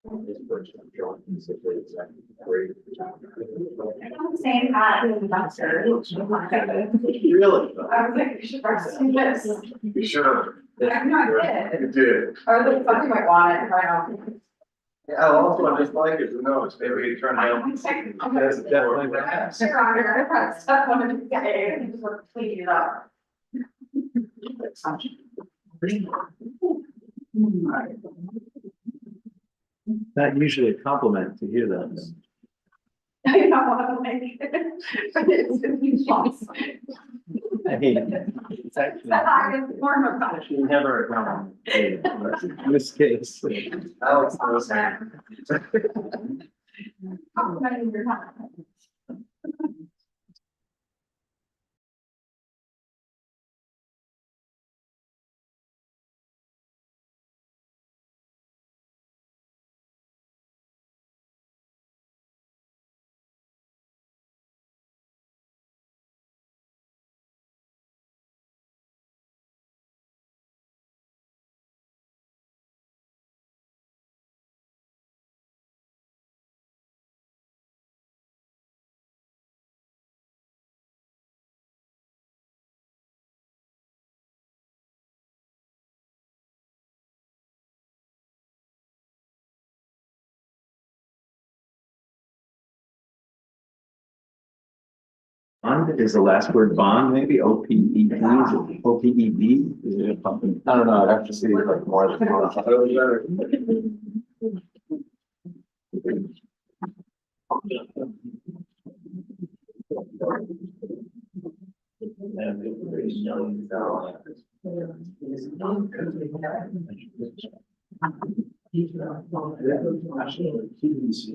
This person, John, is a great example. Great. I'm saying that in the dumpster. Really? I was like, we should pursue this. You sure? I'm not good. You did. Or the somebody might want it, right now. Yeah, also, I just like it, who knows, maybe you turn down. That's definitely that. Sure, I've got stuff on it, yeah, and just work clean it up. Not usually a compliment to hear that. I don't want to make it, but it's false. I mean, it's actually It's the highest form of punishment. never a compliment. In this case. Alex knows that. Complimenting your time. Bond is the last word bond, maybe O P E D, O P E D, is it a company? I don't know, I'd have to see like more than.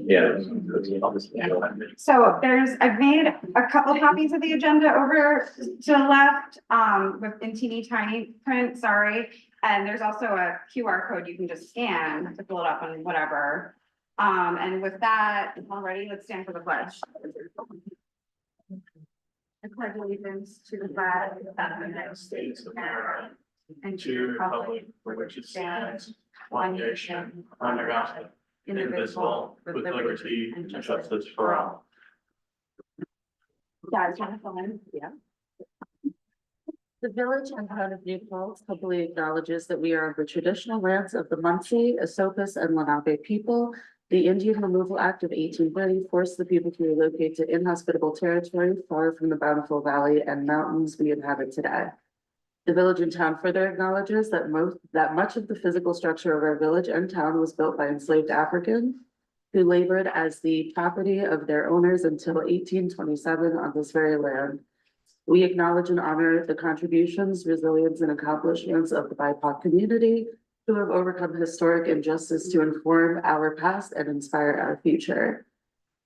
Yeah. So I've made a couple copies of the agenda over to the left, in teeny tiny print, sorry. And there's also a QR code you can just scan to pull it up on whatever. And with that already, let's stand for the pledge. I pledge allegiance to the flag of the United States of America and to the republic for which it stands, one nation, under God, indivisible, with liberty and justice for all. Guys, want to fill in? Yeah. The village and town of New Paltz humbly acknowledges that we are on the traditional lands of the Munsee, Esopus, and Lenape people. The Indian Removal Act of 1830 forced the people to relocate to inhospitable territory far from the bountiful valley and mountains we inhabit today. The village and town further acknowledges that much of the physical structure of our village and town was built by enslaved Africans who labored as the property of their owners until 1827 on this very land. We acknowledge and honor the contributions, resilience, and accomplishments of the BIPOC community who have overcome historic injustice to inform our past and inspire our future.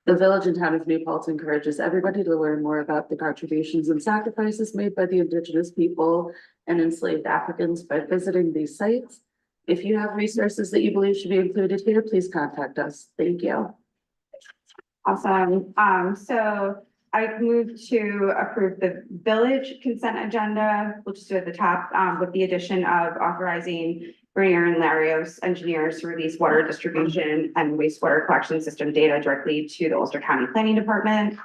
The village and town of New Paltz encourages everybody to learn more about the contributions and sacrifices made by the indigenous people and enslaved Africans by visiting these sites. If you have resources that you believe should be included here, please contact us. Thank you. Awesome. So I move to approve the village consent agenda. We'll just do it at the top, with the addition of authorizing Bernier and Larios engineers to release water distribution and wastewater collection system data directly to the Ulster County Planning Department.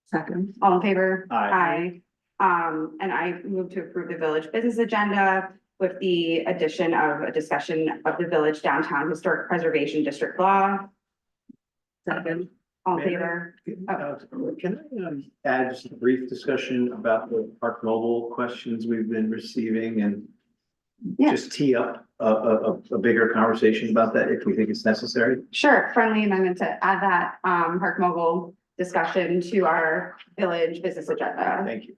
Second. All in favor? Aye. And I move to approve the village business agenda with the addition of a discussion of the village downtown historic preservation district law. Second. All in favor? Can I add just a brief discussion about the Park Mobile questions we've been receiving and Yeah. just tee up a bigger conversation about that if we think it's necessary? Sure, friendly amendment to add that Park Mobile discussion to our village business agenda. Thank you.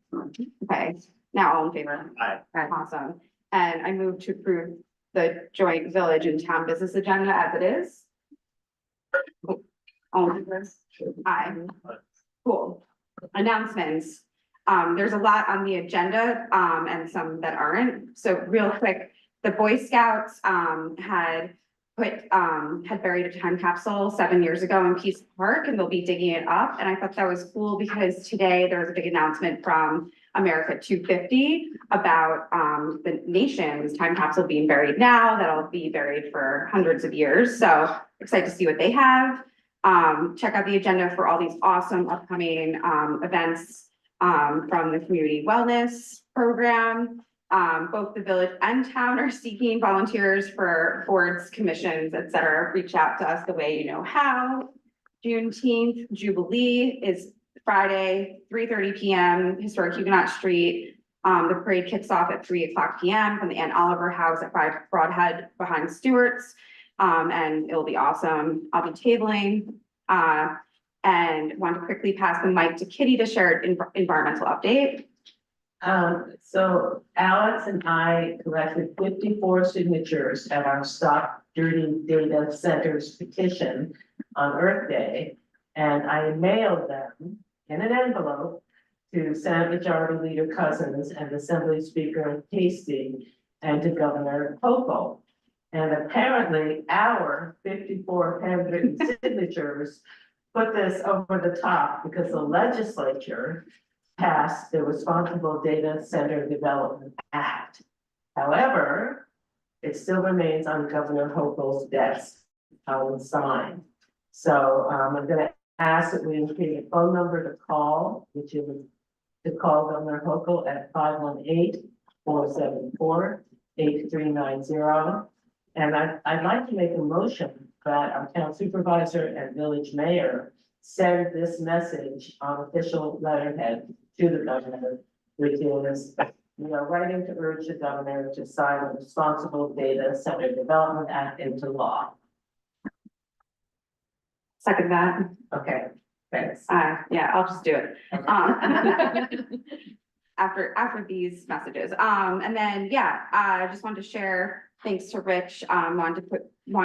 Okay, now all in favor? Aye. Awesome. And I move to approve the joint village and town business agenda as it is. All in favor? Aye. Cool. Announcements. There's a lot on the agenda, and some that aren't. So real quick, the Boy Scouts, had buried a time capsule 7 years ago in Peace Park, and they'll be digging it up. And I thought that was cool because today there was a big announcement from America 250 about the nation's time capsule being buried now, that'll be buried for hundreds of years. So excited to see what they have. Check out the agenda for all these awesome upcoming events from the community wellness program. Both the village and town are seeking volunteers for boards, commissions, et cetera. Reach out to us the way you know how. Juneteenth Jubilee is Friday, 3:30 p.m., Historic Huguenot Street. The parade kicks off at 3:00 p.m. from the Ann Oliver House at 5 Broadhead behind Stewart's. And it'll be awesome. I'll be tabling. And want to quickly pass the mic to Kitty to share an environmental update. So Alex and I collected 54 signatures at our Stop Dirty Data Center's petition on Earth Day. And I mailed them in an envelope to Senate Majority Leader Cousins and Assembly Speaker Casey and to Governor Hochul. And apparently our 54 handwritten signatures put this over the top because the legislature passed the Responsible Data Center Development Act. However, it still remains on Governor Hochul's desk, unsigned. So I'm gonna ask that we include a phone number to call, which is to call Governor Hochul at 518-474-8390. And I'd like to make a motion that our town supervisor and village mayor send this message on official letterhead to the governor, which is, we are writing to urge the governor to sign the Responsible Data Center Development Act into law. Second that. Okay, thanks. Yeah, I'll just do it. After these messages. And then, yeah, I just wanted to share, thanks to Rich, wanted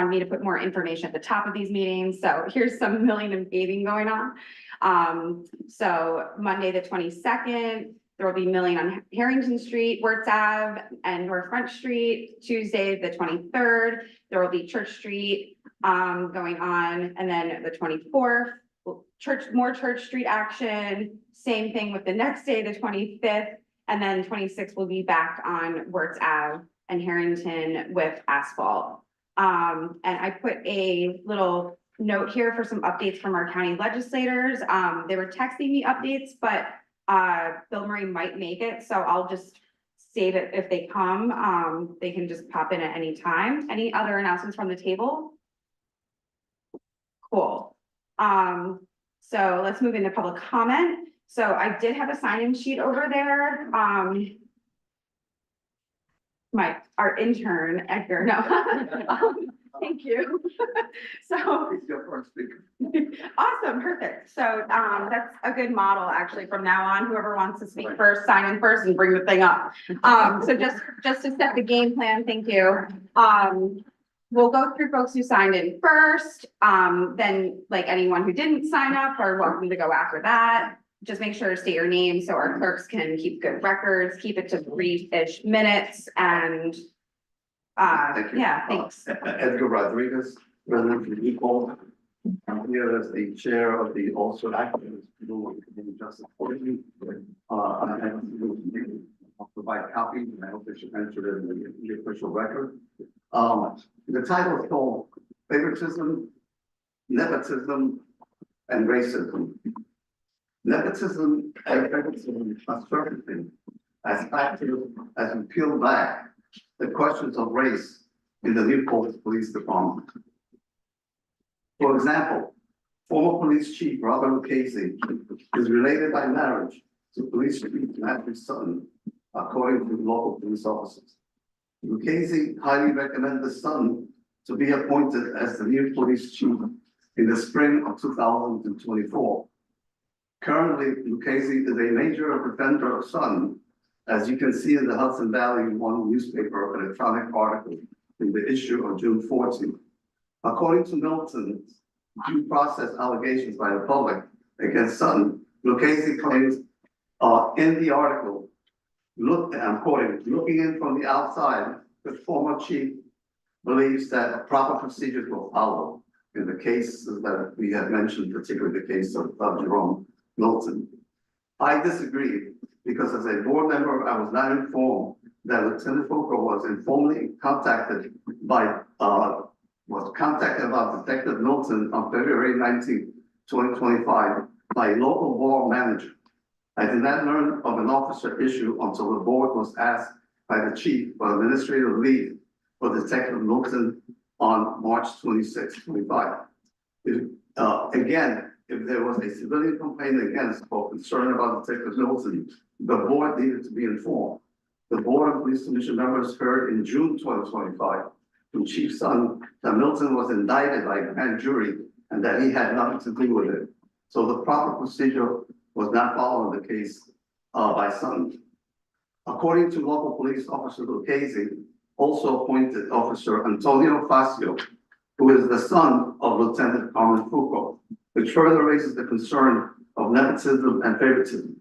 me to put more information at the top of these meetings. So here's some milling and paving going on. So Monday, the 22nd, there will be milling on Harrington Street, Wirtz Ave, and North Front Street. Tuesday, the 23rd, there will be Church Street going on. And then the 24th, more Church Street action. Same thing with the next day, the 25th. And then 26th will be back on Wirtz Ave and Harrington with asphalt. And I put a little note here for some updates from our county legislators. They were texting me updates, but Bill Murray might make it, so I'll just save it if they come. They can just pop in at any time. Any other announcements from the table? Cool. So let's move into public comment. So I did have a sign-in sheet over there. Our intern, Edgar, no. Thank you. So. He's your first speaker. Awesome, perfect. So that's a good model, actually, from now on, whoever wants to speak first, sign in first and bring the thing up. So just to set the game plan, thank you. We'll go through folks who signed in first, then like anyone who didn't sign up are welcome to go after that. Just make sure to state your name so our clerks can keep good records, keep it to 3-ish minutes and Thank you. yeah, thanks. Edgar Rodriguez, resident from Equal. I'm here as the chair of the also activist People with Justice Forty. I'll provide copies and I hope they should enter it in the official record. The title is called Favoritism, Nepotism, and Racism. Nepotism and favoritism are surfacing as active as we peel back the questions of race in the Newport Police Department. For example, former police chief Robert Lucchese is related by marriage to police chief Matthew Sutton, according to local police officers. Lucchese highly recommended the son to be appointed as the new police chief in the spring of 2024. Currently, Lucchese is a major defender of Sutton, as you can see in the Hudson Valley One newspaper electronic article in the issue of June 14th. According to Milton's due process allegations by the public against Sutton, Lucchese claims in the article, I'm quoting, looking in from the outside, the former chief believes that proper procedures will follow in the cases that we had mentioned, particularly the case of Jerome Milton. I disagree, because as a board member, I was not informed that Lieutenant Foucault was informally contacted by, was contacted about Detective Milton on February 19, 2025, by a local board manager. I did not learn of an officer issue until the board was asked by the chief for administrative leave for Detective Milton on March 26, 25. Again, if there was a civilian complaint against or concern about Detective Milton, the board needed to be informed. The Board of Police Commission members heard in June 2025 from Chief Sutton that Milton was indicted by a grand jury and that he had nothing to do with it. So the proper procedure was not followed in the case by Sutton. According to local police officer Lucchese, also appointed Officer Antonio Facio, who is the son of Lieutenant Carmen Foucault, which further raises the concern of nepotism and favoritism.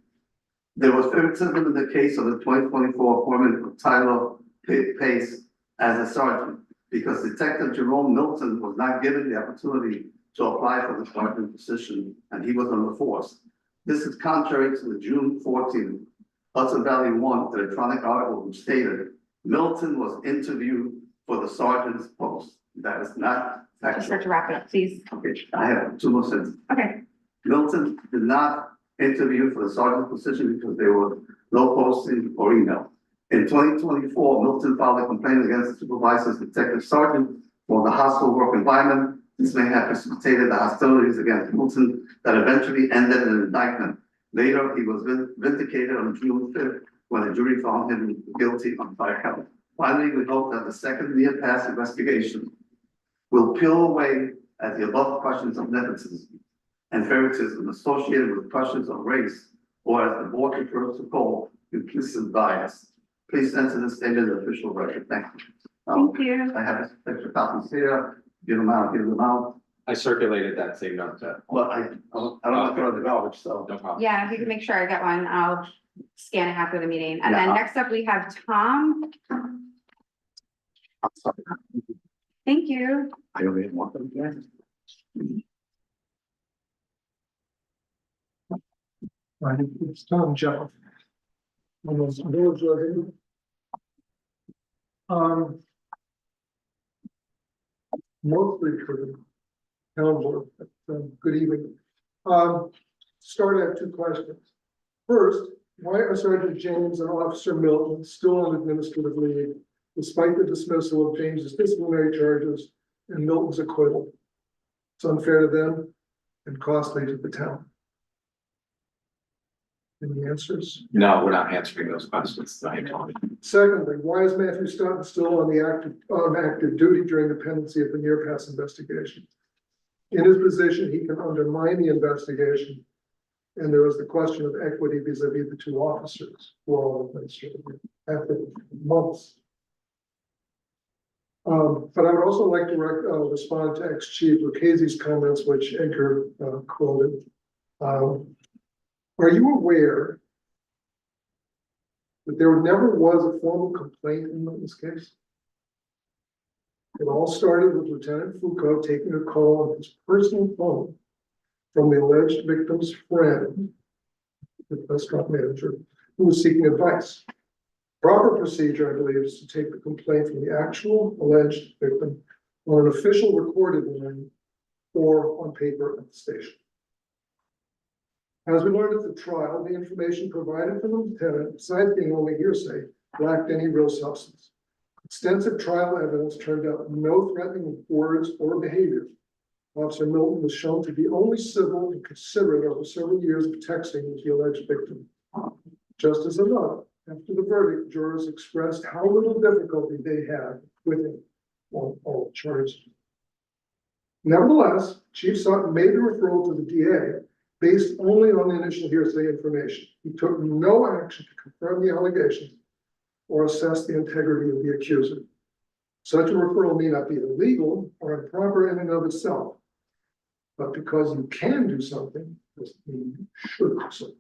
There was favoritism in the case of the 2024 appointment of Tyler Pace as a sergeant, because Detective Jerome Milton was not given the opportunity to apply for the sergeant position, and he was on the force. This is contrary to the June 14 Hudson Valley One electronic article which stated Milton was interviewed for the sergeant's post. That is not Just factual. start to wrap it up, please. Okay, I have two more sentences. Okay, Milton did not interview for the sergeant position because there was no posting or email. In 2024, Milton filed a complaint against the supervisor's detective sergeant for the hostile work environment. This may have precipitated the hostilities against Milton that eventually ended in an indictment. Later, he was vindicated on June 5th when the jury found him guilty on 5 counts. Finally, we hope that the second near pass investigation will peel away at the above questions of nepotism and favoritism associated with questions of race, or as the board prefers to call, implicit bias. Please enter this statement in the official record. Thank you. thank you. I have extra copies here. Give them out, give them out. I circulated that same note. Well, I don't know for the garbage, so. No problem. Yeah, if you can make sure I get one, I'll scan it after the meeting. And then Yeah. next up, we have Tom. Thank you. I only want them here. Right, it's Tom Jeff. Almost village resident. Mostly for the town board, but, good evening. Start, I have two questions. First, why are Sergeant James and Officer Milton still on administrative leave despite the dismissal of James's disciplinary charges and Milton's acquittal? It's unfair to them and costly to the town. Any answers? No, we're not answering those questions tonight, Tony. Secondly, why is Matthew Stoughton still on active duty during the pendency of the near pass investigation? In his position, he can undermine the investigation. And there was the question of equity vis-a-vis the two officers who are all administrative after months. But I would also like to respond to ex-chief Lucchese's comments, which Edgar quoted. Are you aware that there never was a formal complaint in this case? It all started with Lieutenant Foucault taking a call on his personal phone from the alleged victim's friend, the restaurant manager, who was seeking advice. Proper procedure, I believe, is to take the complaint from the actual alleged victim on an official recorded line or on paper at the station. As we learned at the trial, the information provided from the lieutenant, besides being only hearsay, lacked any real substance. Extensive trial evidence turned out no threatening words or behavior. Officer Milton was shown to be only civil and considerate over several years of texting with the alleged victim. Just as another, after the verdict, jurors expressed how little difficulty they had with him on all charges. Nevertheless, Chief Sutton made the referral to the DA based only on the initial hearsay information. He took no action to confirm the allegations or assess the integrity of the accuser. Such a referral may not be illegal or improper in and of itself, but because you can do something, doesn't mean you should do something.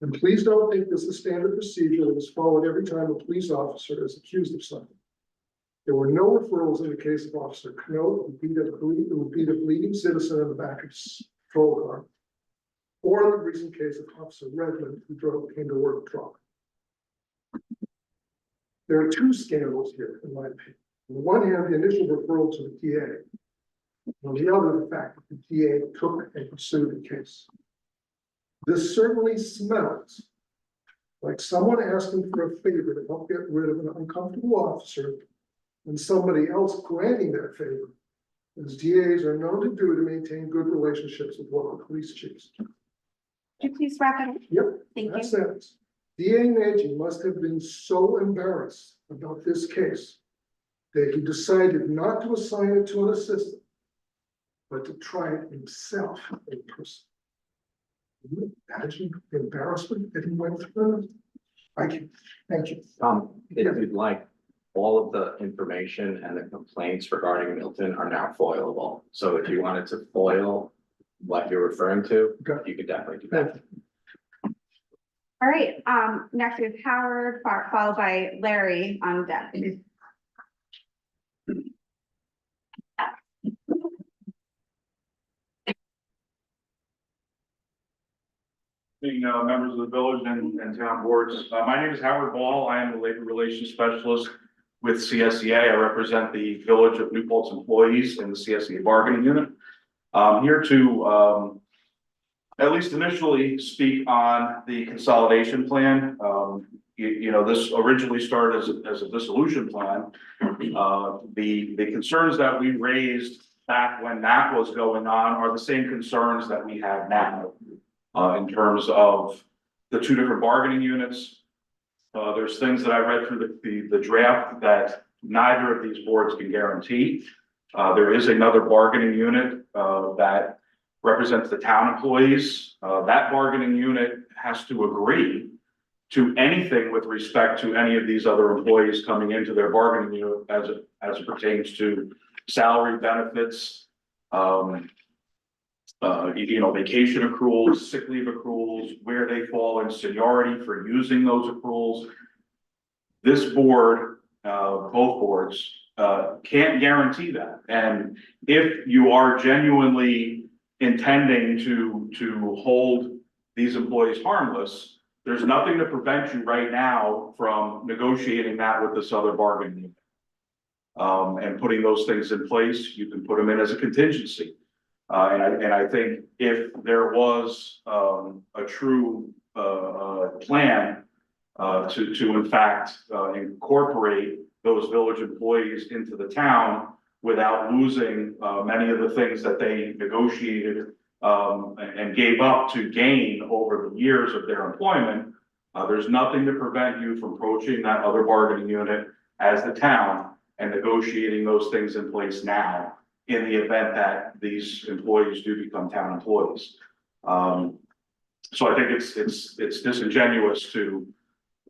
And please don't think this is standard procedure that is followed every time a police officer is accused of something. There were no referrals in the case of Officer Knote, who beat a bleeding citizen in the back of his patrol car. or the recent case of Officer Redmond, who came to work drunk. There are two scandals here, in my opinion. On the one hand, the initial referral to the DA. On the other, the fact that the DA took and pursued the case. This certainly smells like someone asking for a favor to help get rid of an uncomfortable officer, and somebody else granting that favor, as DAs are known to do to maintain good relationships with local police chiefs. Could you please wrap it up? Yep. Thank That you. sentence. DA Nagy must have been so embarrassed about this case that he decided not to assign it to an assistant, but to try it himself in person. Can you imagine the embarrassment that he went through? Thank you. If you'd like, all of the information and the complaints regarding Milton are now foilable. So if you wanted to foil what you're referring to, Okay. you could definitely do that. Thank you. All right, next we have Howard, followed by Larry on deck. Being members of the village and town boards. My name is Howard Ball. I am the labor relations specialist with CSEA. I represent the Village of New Paltz employees in the CSEA bargaining unit. I'm here to at least initially speak on the consolidation plan. You know, this originally started as a dissolution plan. The concerns that we raised back when that was going on are the same concerns that we have now. In terms of the two different bargaining units. There's things that I read through the draft that neither of these boards can guarantee. There is another bargaining unit that represents the town employees. That bargaining unit has to agree to anything with respect to any of these other employees coming into their bargaining unit as it pertains to salary, benefits, you know, vacation accruals, sick leave accruals, where they fall in seniority for using those accruals. This board, both boards, can't guarantee that. And if you are genuinely intending to hold these employees harmless, there's nothing to prevent you right now from negotiating that with this other bargaining unit. And putting those things in place. You can put them in as a contingency. And I think if there was a true plan to in fact incorporate those village employees into the town without losing many of the things that they negotiated and gave up to gain over the years of their employment, there's nothing to prevent you from approaching that other bargaining unit as the town and negotiating those things in place now, in the event that these employees do become town employees. So I think it's disingenuous to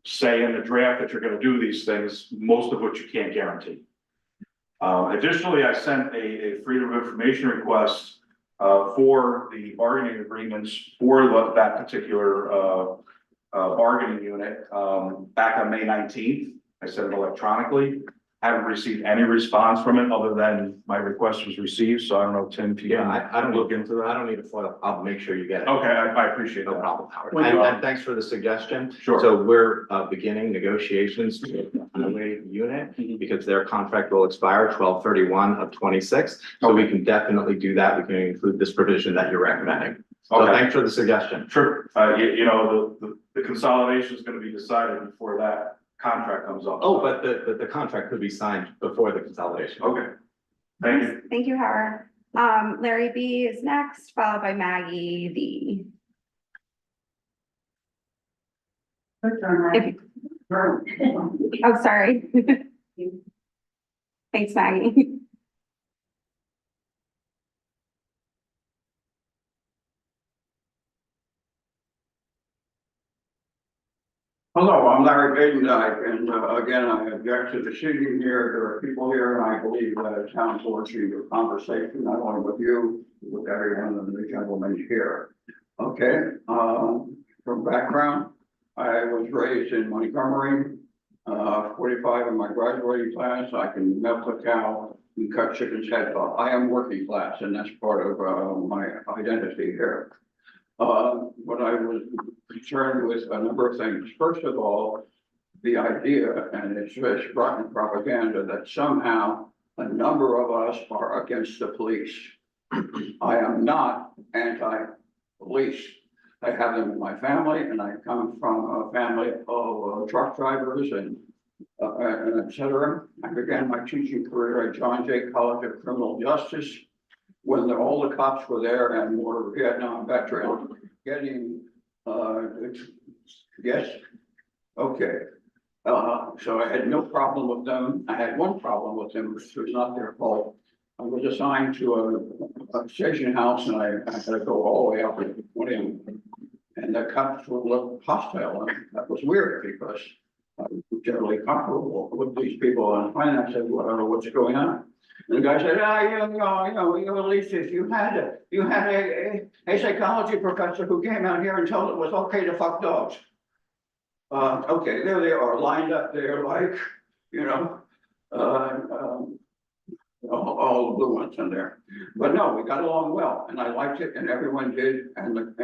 say in the draft that you're gonna do these things, most of which you can't guarantee. Additionally, I sent a freedom of information request for the bargaining agreements for that particular bargaining unit back on May 19th. I sent it electronically. Haven't received any response from it other than my request was received, so I don't know, Tim, if you can I don't look need, into that. I don't need a foil. I'll make sure you get it. Okay, I appreciate No that. problem, Howard. Well, you are. And thanks for the suggestion. Sure. So we're beginning negotiations with the highway unit Mhm. because their contract will expire 12/31 of 26. So we can definitely do that. We can include this provision that you're recommending. So Okay. thanks for the suggestion. Sure, you know, the consolidation is gonna be decided before that contract comes up. Oh, but the contract could be signed before the consolidation. Okay, thank you. Thank you, Howard. Larry B is next, followed by Maggie V. If- Oh, sorry. Thanks, Maggie. Hello, I'm Larry Badendyke, and again, I object to the sitting here. There are people here, and I believe that a town board should have a conversation, not only with you, with everyone and the gentleman here. Okay, from background, I was raised in Montgomery, 45 in my graduating class. I can milk a cow and cut chicken's heads off. I am working class, and that's part of my identity here. But I was concerned with a number of things. First of all, the idea, and it's just rotten propaganda, that somehow a number of us are against the police. I am not anti-police. I have them in my family, and I come from a family of truck drivers and et cetera. I began my teaching career at John Jay College of Criminal Justice when all the cops were there and were Vietnam veterans getting, yes, okay. So I had no problem with them. I had one problem with them, which was not their fault. I was assigned to a station house and I had to go all the way up to 20. And the cops would look hostile, and that was weird because I was generally comfortable with these people. And finally I said, well, I don't know what's going on. And the guy said, you at least if you had a psychology professor who came out here and told it was okay to fuck dogs. Okay, there they are lined up there like, all the blue ones in there. But no, we got along well and I liked it and everyone did and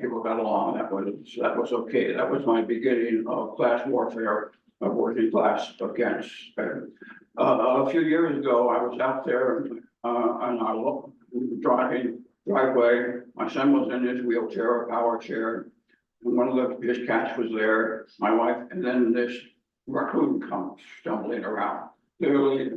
people got along. That was okay. That was my beginning of class warfare, of working class against. A few years ago, I was out there on our driveway. My son was in his wheelchair, a power chair. And one of his cats was there, my wife, and then this raccoon comes stumbling around. Literally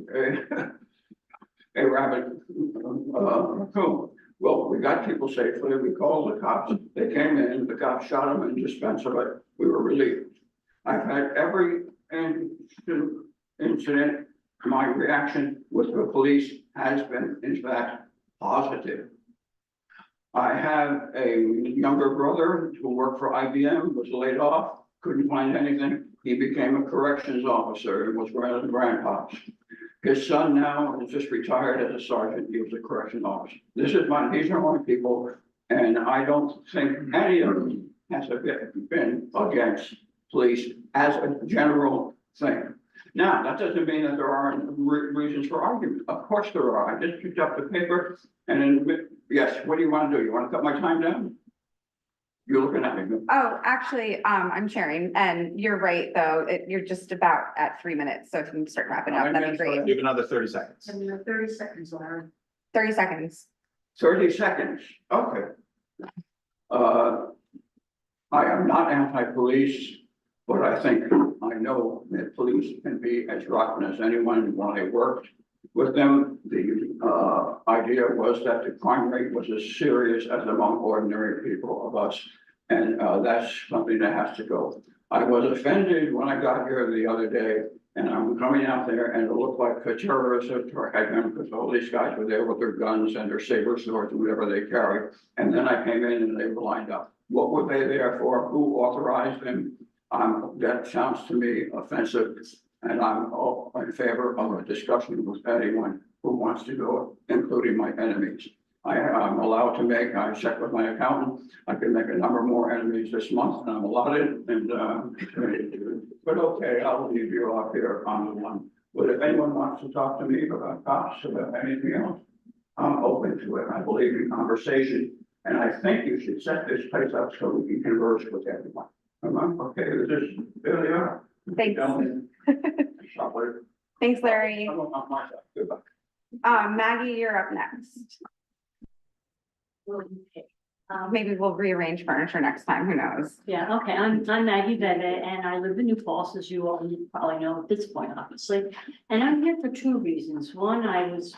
a rabbit raccoon. Well, we got people safely. We called the cops. They came in, the cops shot him and dispensed of it. We were relieved. I've had every incident. My reaction with the police has been, in fact, positive. I have a younger brother who worked for IBM, was laid off, couldn't find anything. He became a corrections officer and was one of the grandpops. His son now is just retired as a sergeant. He was a correction officer. These are my people, and I don't think any of them has been against police as a general thing. Now, that doesn't mean that there aren't reasons for argument. Of course there are. I just picked up the paper and then, yes, what do you want to do? You want to cut my time down? You're looking at me. Oh, actually, I'm sharing, and you're right, though, you're just about at 3 minutes, so if you can start wrapping up, that'd be great. Give another 30 seconds. And you're 30 seconds, Larry. 30 seconds. 30 seconds, okay. I am not anti-police, but I think I know that police can be as rotten as anyone. When I worked with them, the idea was that the crime rate was as serious as among ordinary people of us. And that's something that has to go. I was offended when I got here the other day and I'm coming out there and it looked like a terrorist attack because all these guys were there with their guns and their saber swords and whatever they carried. And then I came in and they were lined up. What were they there for? Who authorized them? That sounds to me offensive, and I'm all in favor of a discussion with anyone who wants to go, including my enemies. I'm allowed to make, I checked with my accountant, I can make a number more enemies this month and I'm allotted and, but okay, I'll leave you off here on the one. But if anyone wants to talk to me about cops, about anything else, I'm open to it. I believe in conversation. And I think you should set this place up so we can converse with everyone. Okay, there they are. Thanks. Software. Thanks, Larry. Goodbye. Maggie, you're up next. Maybe we'll rearrange furniture next time, who knows? Yeah, okay, I'm Maggie Bennett and I live in New Falls, as you all probably know at this point, obviously. And I'm here for two reasons. One, I was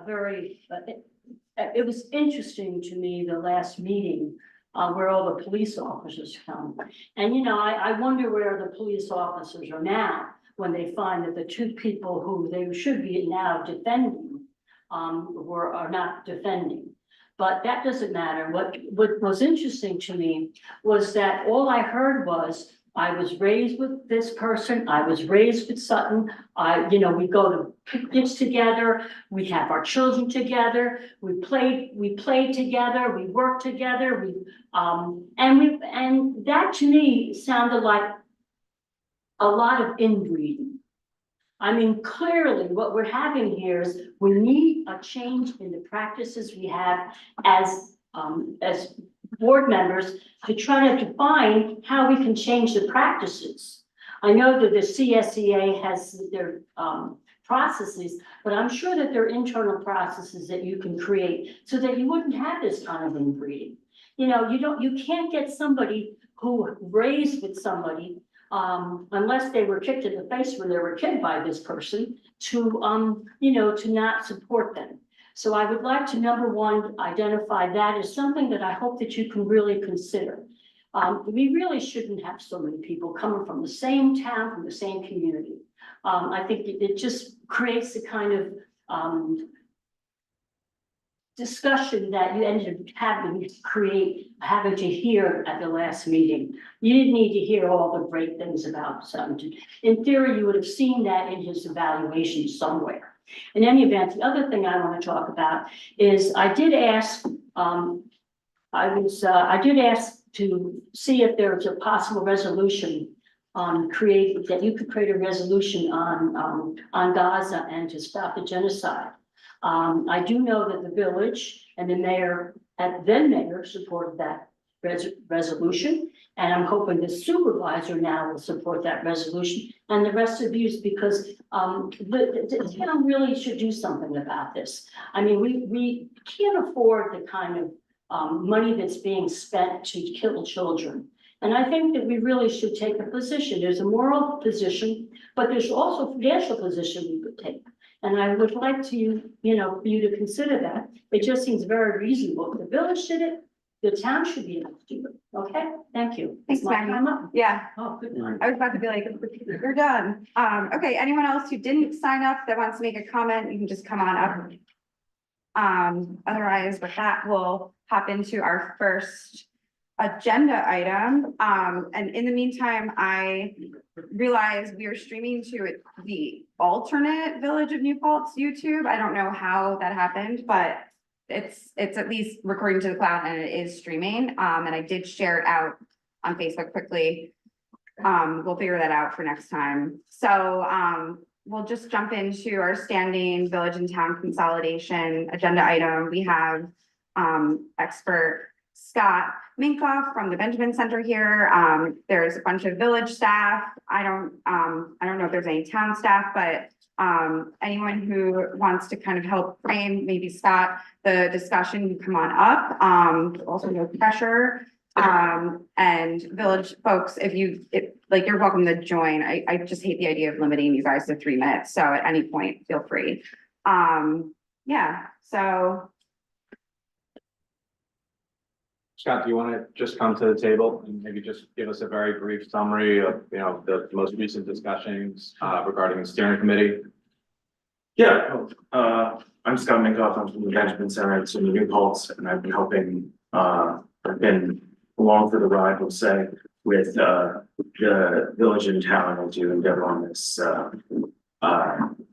very, it was interesting to me, the last meeting, where all the police officers come. And, you know, I wonder where the police officers are now when they find that the two people who they should be now defending, are not defending. But that doesn't matter. What was interesting to me was that all I heard was, I was raised with this person, I was raised with Sutton, we go to picnics together, we have our children together, we played together, we worked together, and that to me sounded like a lot of inbreeding. I mean, clearly what we're having here is we need a change in the practices we have as as board members to try to define how we can change the practices. I know that the CSEA has their, processes, but I'm sure that there are internal processes that you can create so that you wouldn't have this kind of inbreeding. You know, you can't get somebody who raised with somebody, unless they were kicked in the face when they were kicked by this person, to, you know, to not support them. So I would like to, number one, identify that as something that I hope that you can really consider. We really shouldn't have so many people coming from the same town, from the same community. I think it just creates a kind of, discussion that you ended up having to hear at the last meeting. You didn't need to hear all the great things about something. In theory, you would have seen that in his evaluation somewhere. In any event, the other thing I want to talk about is I did ask, I did ask to see if there was a possible resolution that you could create a resolution on Gaza and to stop the genocide. I do know that the village and the mayor, then mayor, supported that resolution. And I'm hoping the supervisor now will support that resolution and the rest of you, because the town really should do something about this. I mean, we can't afford the kind of money that's being spent to kill children. And I think that we really should take a position. There's a moral position, but there's also a financial position we could take. And I would like to, you know, for you to consider that. It just seems very reasonable. If the village did it, the town should be able to do it. Okay, thank you. Thanks, Is my Maggie. time up? Yeah, Oh, good night. I was about to be like, you're done. Okay, anyone else who didn't sign up that wants to make a comment, you can just come on up. Otherwise, with that, we'll hop into our first agenda item. And in the meantime, I realized we are streaming to the alternate Village of New Paltz YouTube. I don't know how that happened, but it's at least recording to the cloud and it is streaming. And I did share it out on Facebook quickly. We'll figure that out for next time. So we'll just jump into our standing village and town consolidation agenda item. We have expert Scott Minkoff from the Benjamin Center here. There's a bunch of village staff. I don't know if there's any town staff, but anyone who wants to kind of help frame, maybe Scott, the discussion, you come on up. Also no pressure. And village folks, if you're welcome to join. I just hate the idea of limiting you guys to 3 minutes. So at any point, feel free. Yeah, so. Scott, do you want to just come to the table and maybe just give us a very brief summary of, you know, the most recent discussions regarding the steering committee? Yeah, I'm Scott Minkoff. I'm from the Benjamin Center. It's in the New Paltz, and I've been helping, I've been along for the ride, we'll say, with the village and town to endeavor on this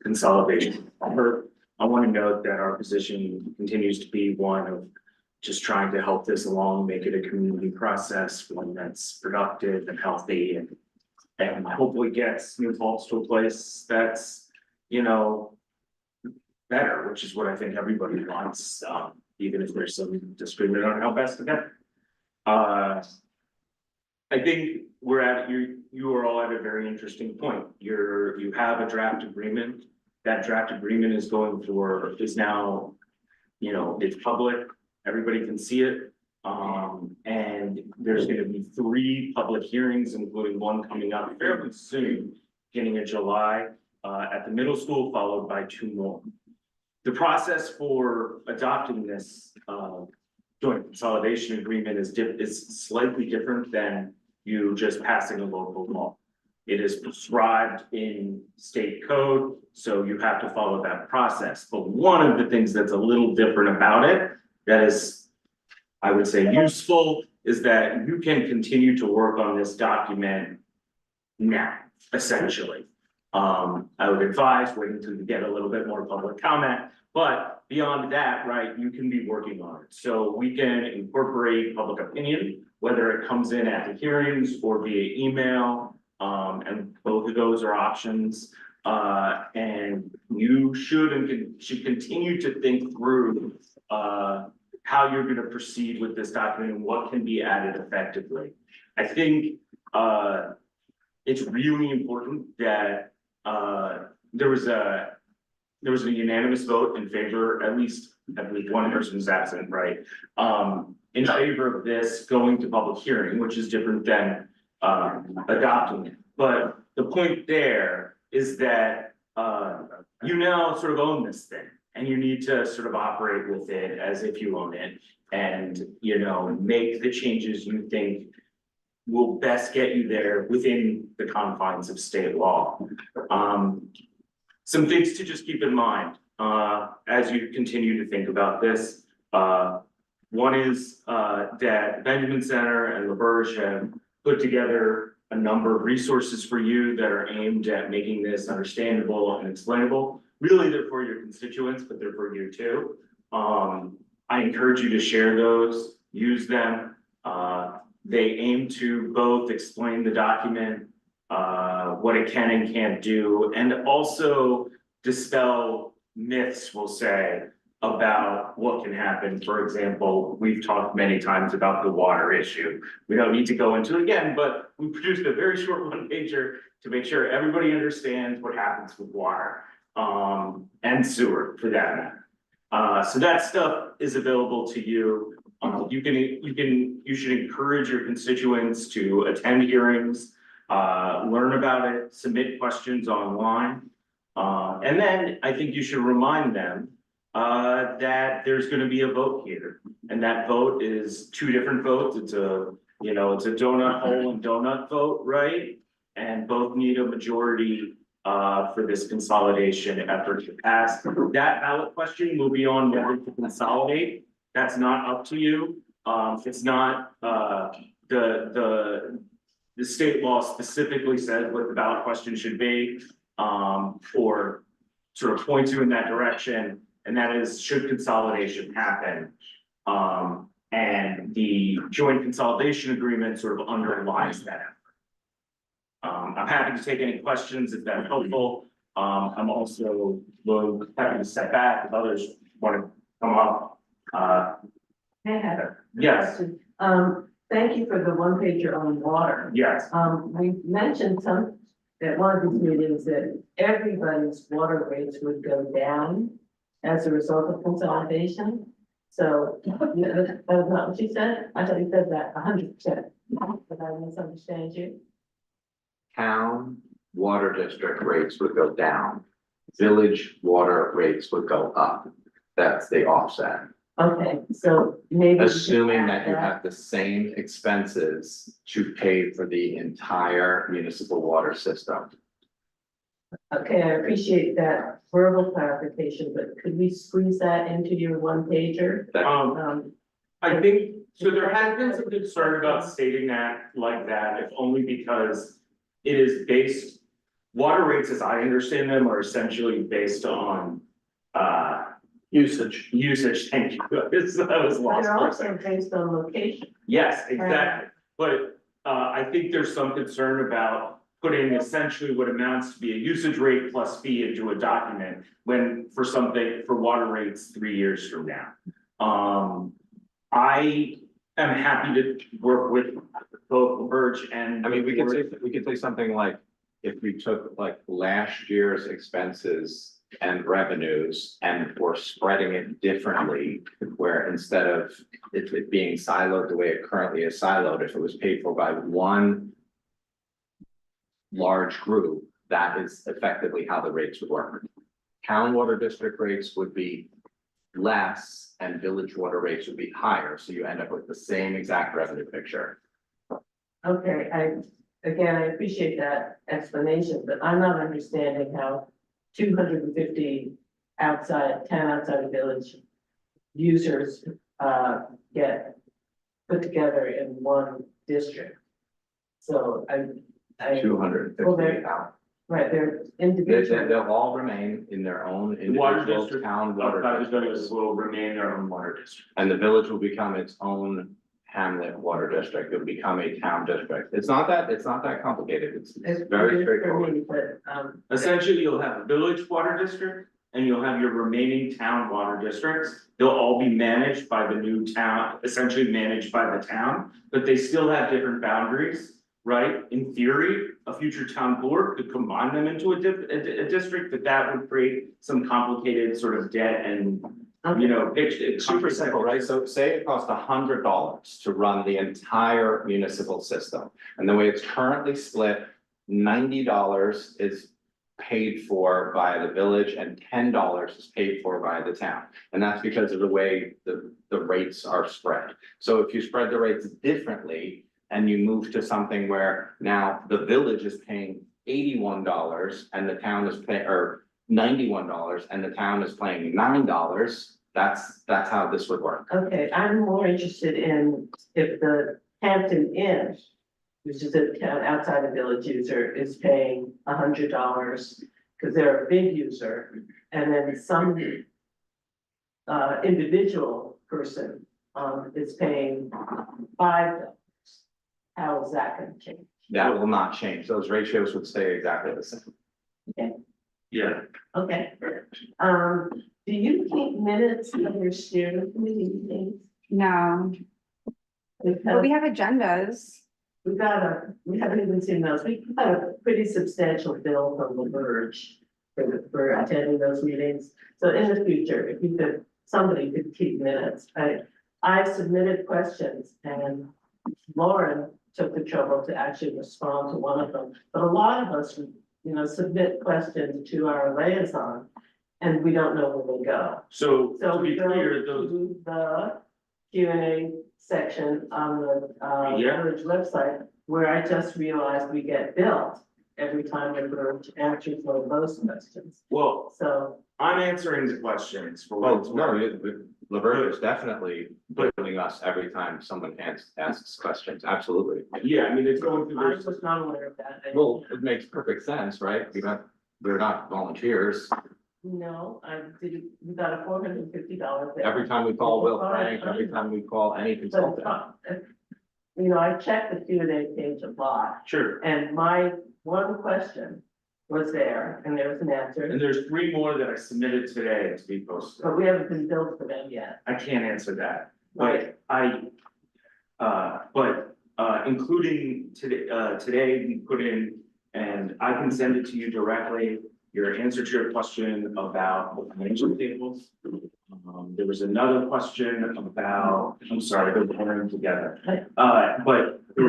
consolidation. I want to note that our position continues to be one of just trying to help this along, make it a community process, one that's productive and healthy and hopefully gets New Paltz to a place that's, you know, better, which is what I think everybody wants, even if there's some disagreement on how best to get. I think we're at, you are all at a very interesting point. You have a draft agreement. That draft agreement is now, you know, it's public. Everybody can see it. And there's going to be 3 public hearings, including one coming up fairly soon, beginning of July, at the middle school, followed by 2 more. The process for adopting this joint consolidation agreement is slightly different than you just passing a local law. It is prescribed in state code, so you have to follow that process. But one of the things that's a little different about it that is, I would say, useful, is that you can continue to work on this document now, essentially. I would advise waiting until you get a little bit more public comment, but beyond that, right, you can be working on it. So we can incorporate public opinion, whether it comes in at the hearings or via email, and both of those are options. And you should continue to think through how you're gonna proceed with this document and what can be added effectively. I think, it's really important that, there was a unanimous vote in favor, at least, I believe one person is absent, right? In favor of this going to public hearing, which is different than, adopting it. But the point there is that, you now sort of own this thing. And you need to sort of operate with it as if you own it and, you know, make the changes you think will best get you there within the confines of state law. Some things to just keep in mind, as you continue to think about this. One is, that Benjamin Center and LaBerge have put together a number of resources for you that are aimed at making this understandable and explainable. Really, they're for your constituents, but they're for you too. I encourage you to share those, use them. They aim to both explain the document, what it can and can't do, and also dispel myths, we'll say, about what can happen. For example, we've talked many times about the water issue. We don't need to go into it again, but we produced a very short one-pager to make sure everybody understands what happens with water, and sewer for that matter. So that stuff is available to you. You should encourage your constituents to attend hearings, learn about it, submit questions online. And then I think you should remind them that there's gonna be a vote here. And that vote is two different votes. It's a donut hole and donut vote, right? And both need a majority for this consolidation effort to pass. That ballot question will be on whether to consolidate. That's not up to you. It's not, the state law specifically says what the ballot question should be, or sort of points you in that direction, and that is, should consolidation happen? And the joint consolidation agreement sort of underlies that effort. I'm happy to take any questions if that's helpful. I'm also happy to step back if others want to come up. Hey, Heather. Yes, Thank you for the one pager on water. yes. We mentioned at one of these meetings that everybody's water rates would go down as a result of consolidation. So, that was not what you said? I thought you said that 100%. Did I misunderstand you? Town water district rates would go down. Village water rates would go up. That's the offset. Okay, so maybe. Assuming that you have the same expenses to pay for the entire municipal water system. Okay, I appreciate that verbal clarification, but could we squeeze that into your one pager? I think, so there has been some concern about stating that like that, if only because it is based, water rates, as I understand them, are essentially based on, Usage. thank you, I was lost They're for a also second. based on location. Yes, exactly, but, I think there's some concern about putting essentially what amounts to be a usage rate plus fee into a document when, for water rates 3 years from now. I am happy to work with both LaBerge and. I mean, we could say something like, if we took like last year's expenses and revenues and we're spreading it differently, where instead of it being siloed the way it currently is siloed, if it was paid for by one large group, that is effectively how the rates would work. Town water district rates would be less and village water rates would be higher, so you end up with the same exact revenue picture. Okay, I appreciate that explanation, but I'm not understanding how 250 10 outside the village users get put together in one district. So I. 250. Well, right, they're individual. They'll all remain in their own Water individual district, town water outside the districts. village will remain their own water district. And the village will become its own hamlet water district. It'll become a town district. It's not that complicated. It's very for straightforward. me, but, Essentially, you'll have a village water district, and you'll have your remaining town water districts. They'll all be managed by the new town, essentially managed by the town, but they still have different boundaries, right? In theory, a future town board could combine them into a district, but that would create some complicated sort of debt and, you know, it's Super simple, right? So say it costs $100 to run the entire municipal system. And the way it's currently split, $90 is paid for by the village and $10 is paid for by the town. And that's because of the way the rates are spread. So if you spread the rates differently and you move to something where now the village is paying $81 and the town is paying, or $91 and the town is paying $9, that's how this would work. Okay, I'm more interested in if the Hampton Inn, which is a town outside the village user, is paying $100 because they're a big user, and then some individual person is paying $5. How is that gonna change? That will not change. Those ratios would stay exactly the same. Yeah, Okay, do you keep minutes of your steering committee meetings? No, but Because we have agendas. we haven't even seen those, we got a pretty substantial bill from the Verge for attending those meetings. So in the future, if you could, somebody could keep minutes, I submitted questions and Lauren took the trouble to actually respond to one of them, but a lot of us, submit questions to our liaison and we don't know where they go. so So to we be go clear, those, to the Q and A section on the Yeah. village website, where I just realized we get billed every time the village answers one of those questions. well, So, I'm answering the questions for what Well, it's no, worth. Laverne is definitely billing us every time someone asks questions, absolutely. Yeah, I mean, it's going through I their was not aware of that. Well, it makes perfect sense, right? We're not volunteers. No, we got a $450 bill. Every time we call Will Frank, every time we call any But, consultant. I checked the Q and A page a lot, Sure, and my one question was there, and there was an answer. and there's 3 more that I submitted today to be posted. But we haven't been billed for them yet. I can't answer that, but including today, we put in, and I can send it to you directly, your answer to your question about the financial tables. There was another question about, I'm sorry, they're blurring together. But there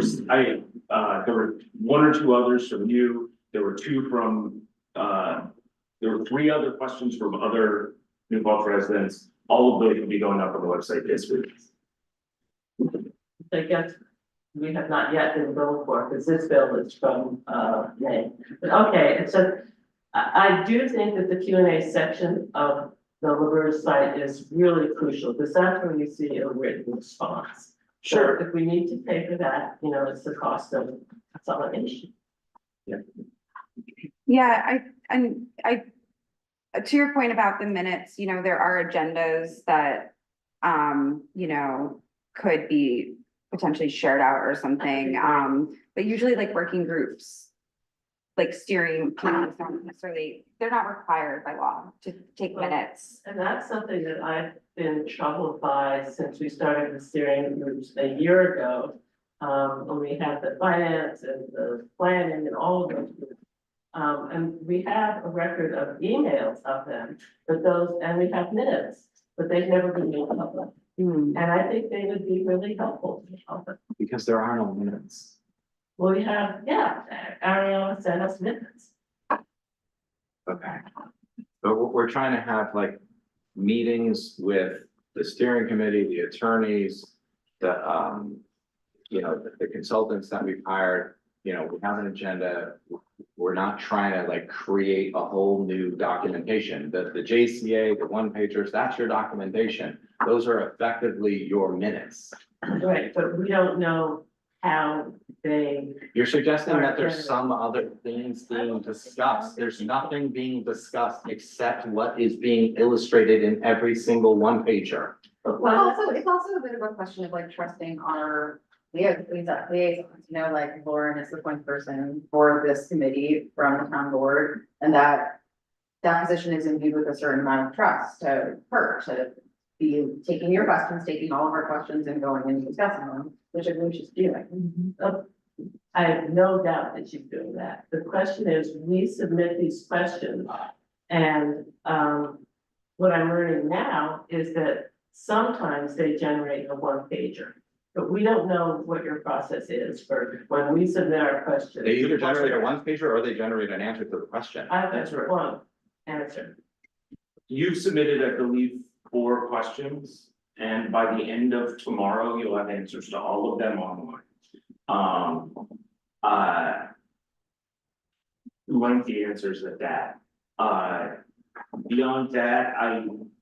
were 1 or 2 others from you, there were 2 from, there were 3 other questions from other New Paltz residents. All of those will be going up on the website this week. I guess we have not yet been billed for, because this bill is from, May. But okay, it's I do think that the Q and A section of the Laverne site is really crucial, because that's where you see a written response. So if we need to pay for that, it's the cost of consolidation. Yeah, to your point about the minutes, there are agendas that, could be potentially shared out or something, but usually like working groups, like steering committees don't necessarily, they're not required by law to take minutes. And that's something that I've been troubled by since we started the steering groups a year ago. When we had the finance and the planning and all of those groups. And we have a record of emails of them, and we have minutes, but they've never been made public. And I think they would be really helpful to public. Because there are no minutes. Well, we have, Ariana sent us minutes. Okay. But we're trying to have like meetings with the steering committee, the attorneys, the consultants that we've hired, we have an agenda. We're not trying to like create a whole new documentation. The JCA, the one pagers, that's your documentation. Those are effectively your minutes. Right, but we don't know how they, You're suggesting that there's some other things being discussed. There's nothing being discussed except what is being illustrated in every single one pager. It's also a bit of a question of like trusting our liaisons, like Lauren is the point person for this committee from the town board. And that that position is imbued with a certain amount of trust to her, to be taking your questions, taking all of our questions and going and discussing them, which I believe she's doing. I have no doubt that she's doing that. The question is, we submit these questions. And, what I'm learning now is that sometimes they generate a one pager. But we don't know what your process is for when we submit our questions. They either generate a one pager or they generate an answer to the question. I've got one answer. You've submitted, I believe, 4 questions, and by the end of tomorrow, you'll have answers to all of them online. Lengthy answers at that. Beyond that,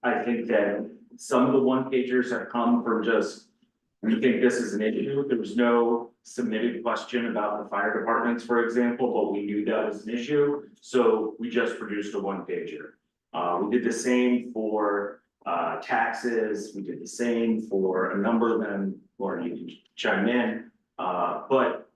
I think that some of the one pagers have come from just, we think this is an issue. There was no submitted question about the fire departments, for example, but we knew that was an issue, so we just produced a one pager. We did the same for taxes, we did the same for a number of them, or you can chime in. But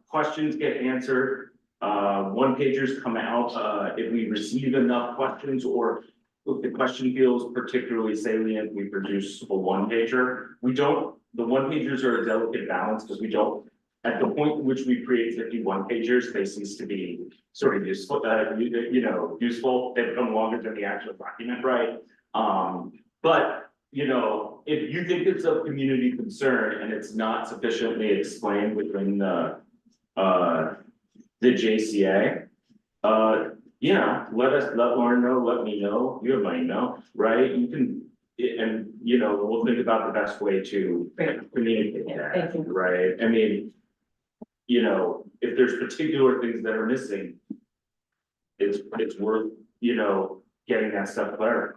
questions get answered. One pagers come out, if we receive enough questions or if the question feels particularly salient, we produce a one pager. The one pagers are a delicate balance because we don't, at the point in which we create 51 pagers, they cease to be sort of useful, useful. They become longer than the actual document, right? But, if you think it's of community concern and it's not sufficiently explained within the JCA, let Lauren know, let me know, you have my email, right? You can, and, we'll think about the best way to communicate that, Thank you. right? I mean, if there's particular things that are missing, it's worth, getting that stuff clarified.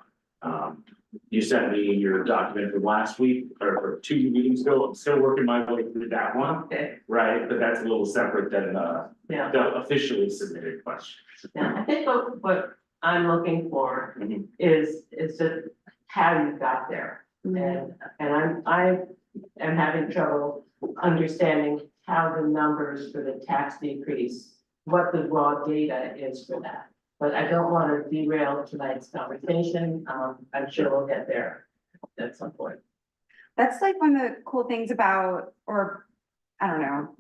You sent me your document from last week or 2 meetings ago. I'm still working my way through that one, Okay, right? But that's a little separate than yeah, the officially submitted questions. yeah, I think what I'm looking for is just how you got there. And I am having trouble understanding how the numbers for the tax decrease, what the raw data is for that. But I don't want to derail tonight's conversation. I'm sure we'll get there at some point. That's like one of the cool things about, or I don't know.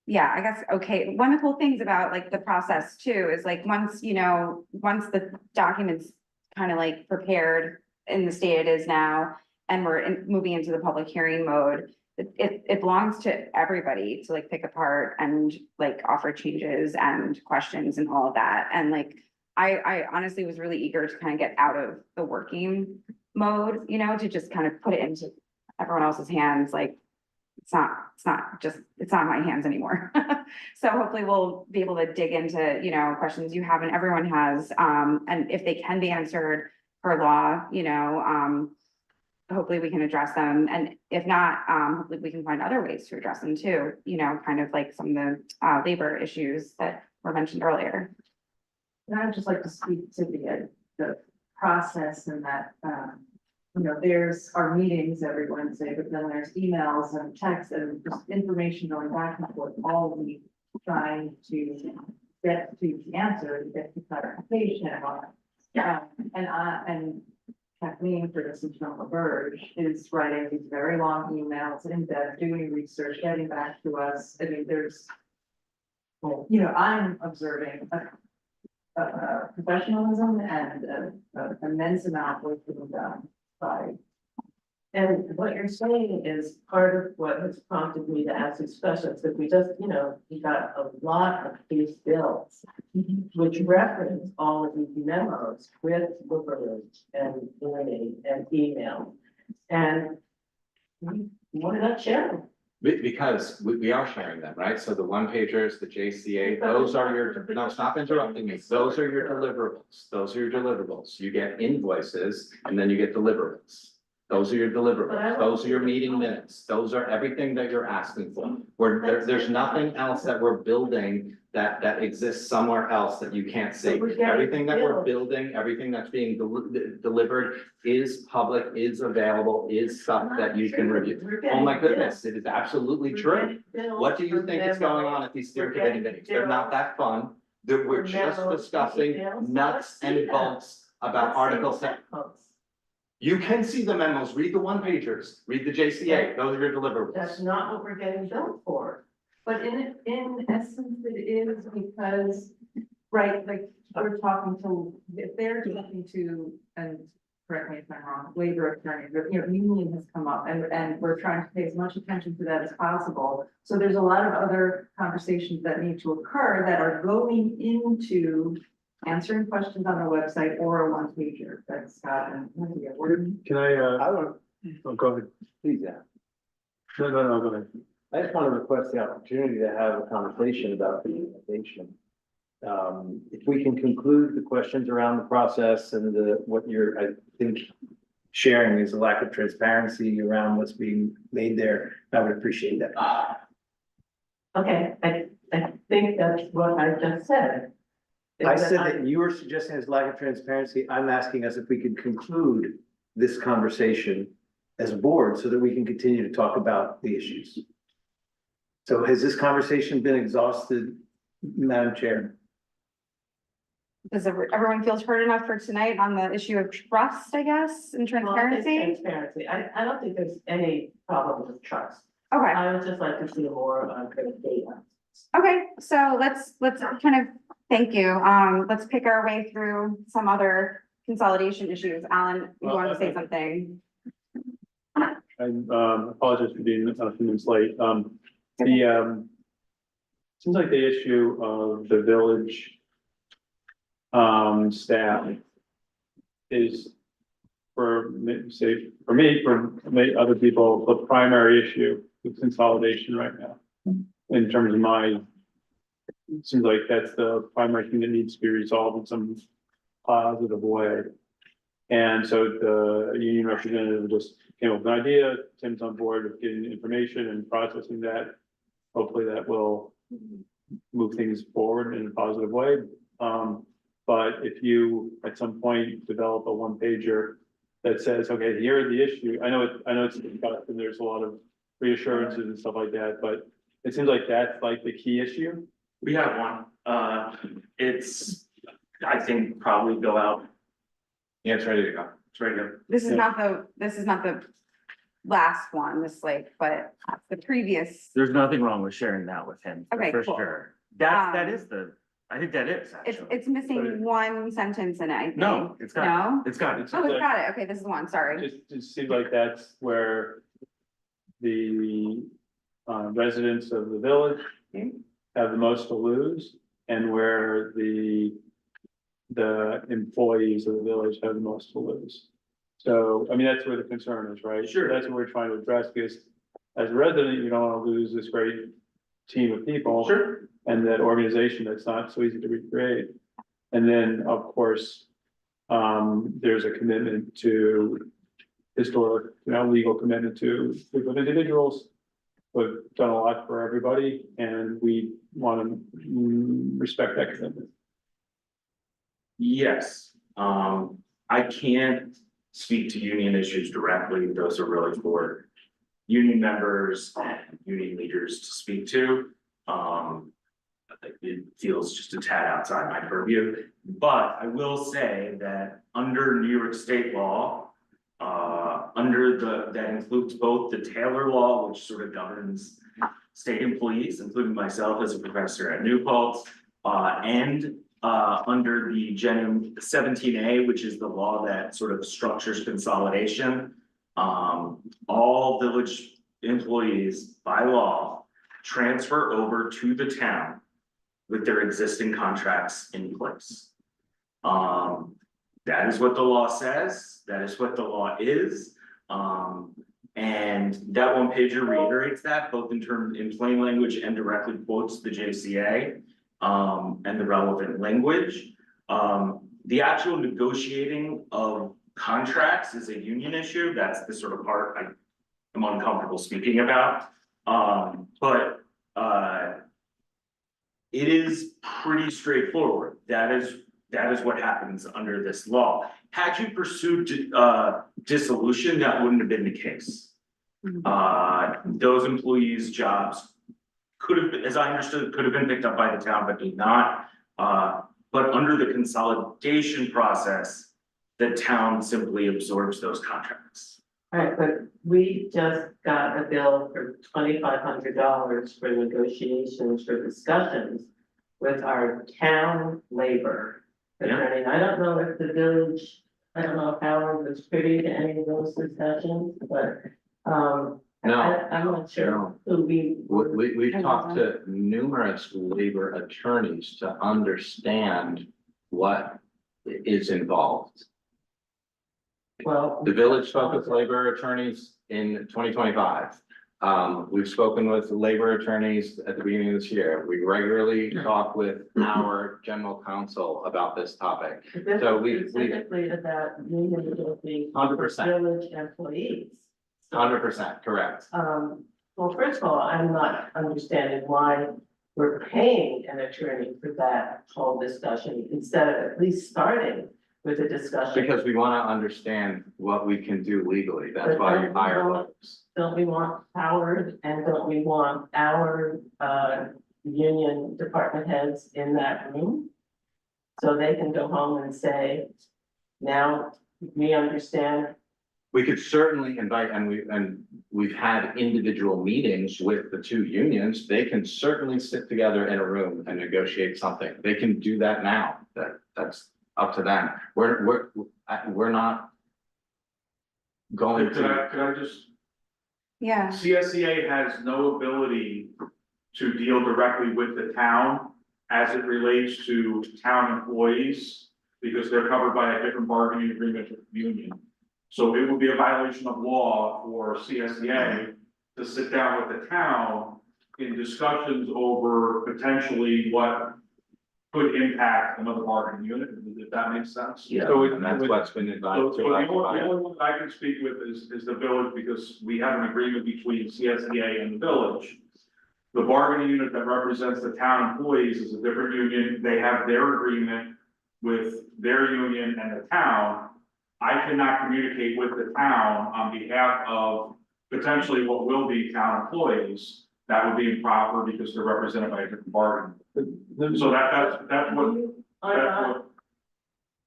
Yeah, I guess, okay, one of the cool things about like the process too is like once the document's kind of like prepared in the state it is now, and we're moving into the public hearing mode, it belongs to everybody to like pick apart and like offer changes and questions and all of that. And like, I honestly was really eager to kind of get out of the working mode, to just kind of put it into everyone else's hands. Like, it's not in my hands anymore. So hopefully we'll be able to dig into, questions you have and everyone has, and if they can be answered per law, hopefully we can address them. And if not, hopefully we can find other ways to address them too, kind of like some of the labor issues that were mentioned earlier. And I'd just like to speak to the process and that, there's our meetings every Wednesday, but then there's emails and texts and just information going back and forth, all we trying to get to the answer, to get to clarification on. And Kathleen, for instance, from LaBerge, is writing these very long emails, in depth, doing research, getting back to us. I mean, I'm observing professionalism and an immense amount of work being done by. And what you're saying is part of what has prompted me to ask these questions, because we just, we got a lot of these bills, which reference all of these memos with LaBerge and Elaine and email. And we're not sharing. Because we are sharing them, right? So the one pagers, the JCA, those are your, no, stop interrupting me. Those are your deliverables. Those are your deliverables. You get invoices and then you get deliverables. Those are your deliverables. Those are your meeting minutes. Those are everything that you're asking for. There's nothing else that we're building that exists somewhere else that you can't see. Everything that we're building, everything that's being delivered is public, is available, is stuff that you can review. Oh my goodness, it is absolutely true. What do you think is going on at these steering committee meetings? They're not that fun. that we're just Memos, discussing emails, nuts let's see and that. bolts about Article 7. You can see the memos, read the one pagers, read the JCA, those are your deliverables. That's not what we're getting billed for. But in essence, it is because, right, like, we're talking to, if they're talking to, and correct me if I'm wrong, labor attorney, union has come up and we're trying to pay as much attention to that as possible. So there's a lot of other conversations that need to occur that are going into answering questions on the website or a one pager that's got an, Can I, I don't, oh, go ahead. please, yeah. No, go ahead. I just want to request the opportunity to have a conversation about the innovation. If we can conclude the questions around the process and what you're, I think, sharing is a lack of transparency around what's being made there, I would appreciate that. Okay, I think that's what I just said. I said that you were suggesting there's lack of transparency. I'm asking us if we could conclude this conversation as a board so that we can continue to talk about the issues. So has this conversation been exhausted, Madam Chair? Does everyone feels heard enough for tonight on the issue of trust, I guess, and transparency? Transparency. I don't think there's any problem with trust. Okay, I would just like to see more data. okay, so let's kind of, thank you. Let's pick our way through some other consolidation issues. Alan, you want to say something? I apologize for being a few minutes late. Seems like the issue of the village staff is for other people, the primary issue with consolidation right now. In terms of it seems like that's the primary thing that needs to be resolved in some positive way. And so the union representative just came up with an idea. Tim's on board with getting information and processing that. Hopefully that will move things forward in a positive way. But if you, at some point, develop a one pager that says, okay, here are the issue. I know it's discussed and there's a lot of reassurances and stuff like that, but it seems like that's like the key issue. We have one, it's, I think, probably go out. Yeah, it's ready to go. It's ready to go. This is not the last one, but the previous. There's nothing wrong with sharing that with him, Okay, for cool. sure. Um, I think that is It's, actually. it's missing one sentence in it, I think. No, it's got, No? it's got it. Oh, it's got it. Okay, this is one, sorry. Just seems like that's where the residents of the village have the most to lose and where the employees of the village have the most to lose. So, I mean, that's where the concern is, right? Sure. That's what we're trying to address, because as a resident, you don't want to lose this great team of people. Sure. And that organization that's not so easy to recreate. And then, of course, there's a commitment to historic, legal commitment to different individuals. We've done a lot for everybody and we want to respect that commitment. Yes, I can't speak to union issues directly. Those are really for union members and union leaders to speak to. It feels just a tad outside my purview, but I will say that under New York state law, that includes both the Taylor law, which sort of governs state employees, including myself as a professor at New Paltz, and under the Gen 17A, which is the law that sort of structures consolidation. All village employees by law transfer over to the town with their existing contracts in place. That is what the law says. That is what the law is. And that one pager reiterates that both in plain language and directly quotes the JCA and the relevant language. The actual negotiating of contracts is a union issue. That's the sort of part I'm uncomfortable speaking about. But it is pretty straightforward. That is what happens under this law. Had you pursued dissolution, that wouldn't have been the case. Those employees' jobs could have, as I understood, could have been picked up by the town, but did not. But under the consolidation process, the town simply absorbs those contracts. Right, but we just got a bill for $2,500 for negotiations for discussions with our town labor attorney. And I don't know if the village, I don't know if Howard was privy to any of those discussions, but, No. I'm not sure who We've talked to numerous labor attorneys to understand what is involved. well. The village spoke with labor attorneys in 2025. We've spoken with labor attorneys at the beginning of this year. We regularly talk with our general counsel about this topic. This So is we- specifically about union negotiations. 100%. Village employees. 100% correct. Well, first of all, I'm not understanding why we're paying an attorney for that whole discussion instead of at least starting with a discussion. Because we want to understand what we can do legally. That's But why don't you we hire want- lawyers. Don't we want Howard and don't we want our union department heads in that room? So they can go home and say, now we understand. We could certainly invite, and we've had individual meetings with the two unions. They can certainly sit together in a room and negotiate something. They can do that now. That's up to them. We're not going Could to, I just, Yeah, CSEA has no ability to deal directly with the town as it relates to town employees, because they're covered by a different bargaining agreement with the union. So it would be a violation of law for CSEA to sit down with the town in discussions over potentially what could impact another bargaining unit, if that makes sense. yeah, So and that's what's been so advised the to us only by. one I can speak with is the village, because we have an agreement between CSEA and the village. The bargaining unit that represents the town employees is a different union. They have their agreement with their union and the town. I cannot communicate with the town on behalf of potentially what will be town employees. That would be improper because they're represented by a different bargaining. So that's what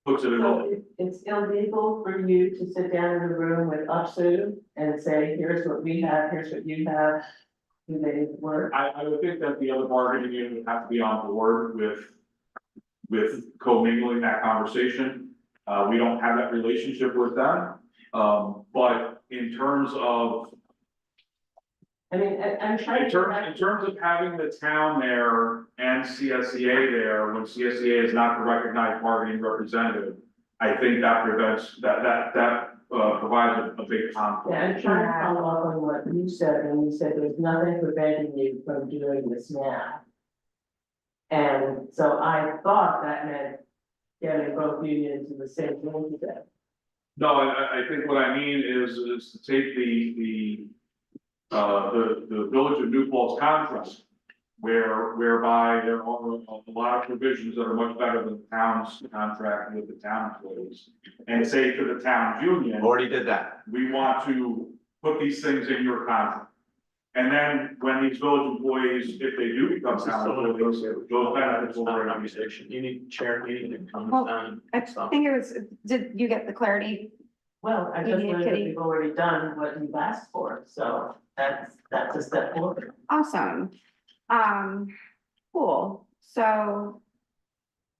puts it in. So it's illegal for you to sit down in a room with UPSU and say, here's what we have, here's what you have. Do they work? I would think that the other bargaining unit would have to be on board with commingling that conversation. We don't have that relationship with them. But in terms of, I mean, I'm trying in to. terms of having the town there and CSEA there, when CSEA is not the recognized bargaining representative, I think that prevents, provides a big conflict. Yeah, I'm trying to follow up on what you said, and you said there's nothing preventing you from doing this now. And so I thought that meant getting both unions in the same room together. No, I think what I mean is to take the Village of New Paltz contract, whereby there are a lot of provisions that are much better than the town's contract with the town employees. And say to the town's union, Already did that. we want to put these things in your contract. And then when these village employees, if they do become town employees, those benefits will bring up. You need chair, you need to come Well, down. I think it was, did you get the clarity? Well, I just Union learned that Kitty. we've already done what you've asked for, so that's a step forward. Awesome. Cool. So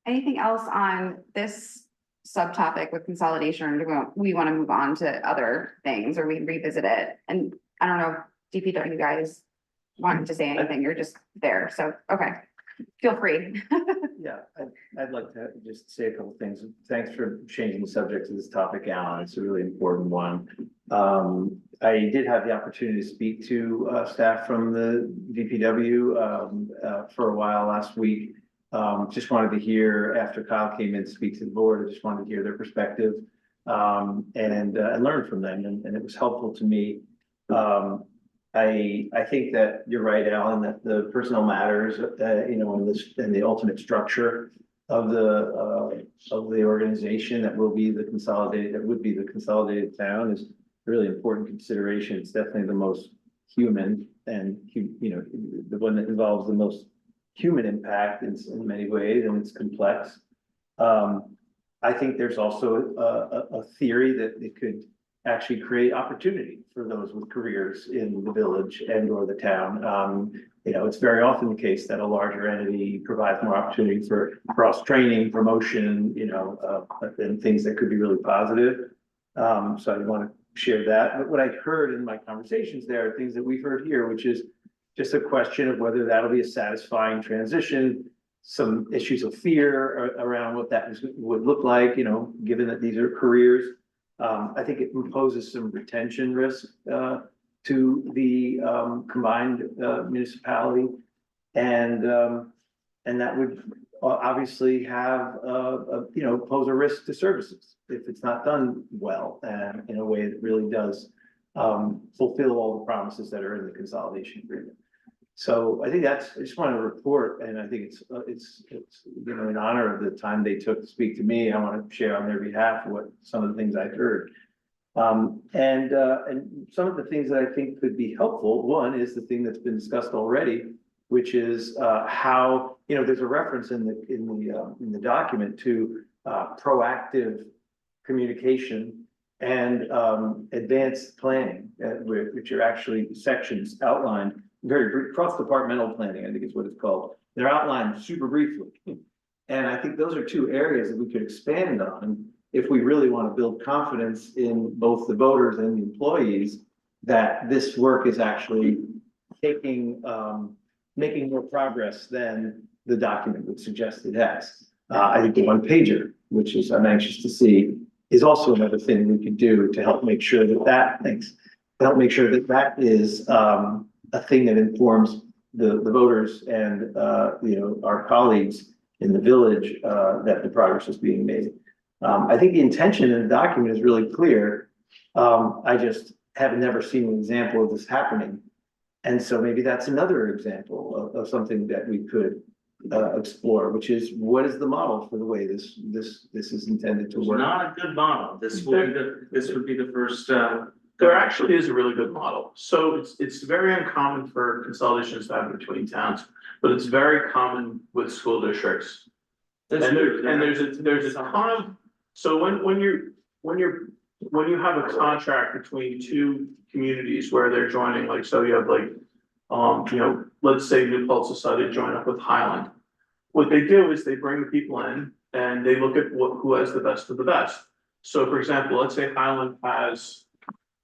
anything else on this subtopic with consolidation, or do we want to move on to other things, or we revisit it? And I don't know if DPW guys wanted to say anything, you're just there, so, okay, feel free. Yeah, I'd like to just say a couple things. Thanks for changing the subject to this topic, Alan. It's a really important one. I did have the opportunity to speak to staff from the DPW for a while last week. Just wanted to hear, after Kyle came in to speak to the board, I just wanted to hear their perspective and learn from them, and it was helpful to me. I think that you're right, Alan, that the personnel matters, in the ultimate structure of the organization that would be the consolidated town is a really important consideration. It's definitely the most human and, the one that involves the most human impact in many ways, and it's complex. I think there's also a theory that it could actually create opportunity for those with careers in the village and or the town. You know, it's very often the case that a larger entity provides more opportunity for cross-training, promotion, you know, and things that could be really positive. So I want to share that. But what I heard in my conversations there are things that we've heard here, which is just a question of whether that'll be a satisfying transition, some issues of fear around what that would look like, you know, given that these are careers. I think it imposes some retention risk to the combined municipality. And that would obviously have, you know, pose a risk to services if it's not done well and in a way that really does fulfill all the promises that are in the consolidation agreement. So I think that's, I just want to report, and I think it's, you know, in honor of the time they took to speak to me, I want to share on their behalf what some of the things I've heard. And some of the things that I think could be helpful, one is the thing that's been discussed already, which is how, you know, there's a reference in the document to proactive communication and advanced planning, which are actually sections outlined very brief, cross-departmental planning, I think is what it's called. They're outlined super briefly. And I think those are two areas that we could expand on if we really want to build confidence in both the voters and the employees that this work is actually taking, making more progress than the document would suggest it has. I think the one pager, which is I'm anxious to see, is also another thing we could do to help make sure that that is a thing that informs the voters and you know, our colleagues in the village that the progress is being made. I think the intention in the document is really clear. I just have never seen an example of this happening. And so maybe that's another example of something that we could explore, which is what is the model for the way this is intended to work? Not a good model. This would be the first. There actually is a really good model. So it's very uncommon for consolidations to happen between towns, but it's very common with school districts. And there's a ton of, so when you have a contract between two communities where they're joining, like, so you have like, you know, let's say New Paltz decided to join up with Highland. What they do is they bring the people in and they look at who has the best of the best. So for example, let's say Highland has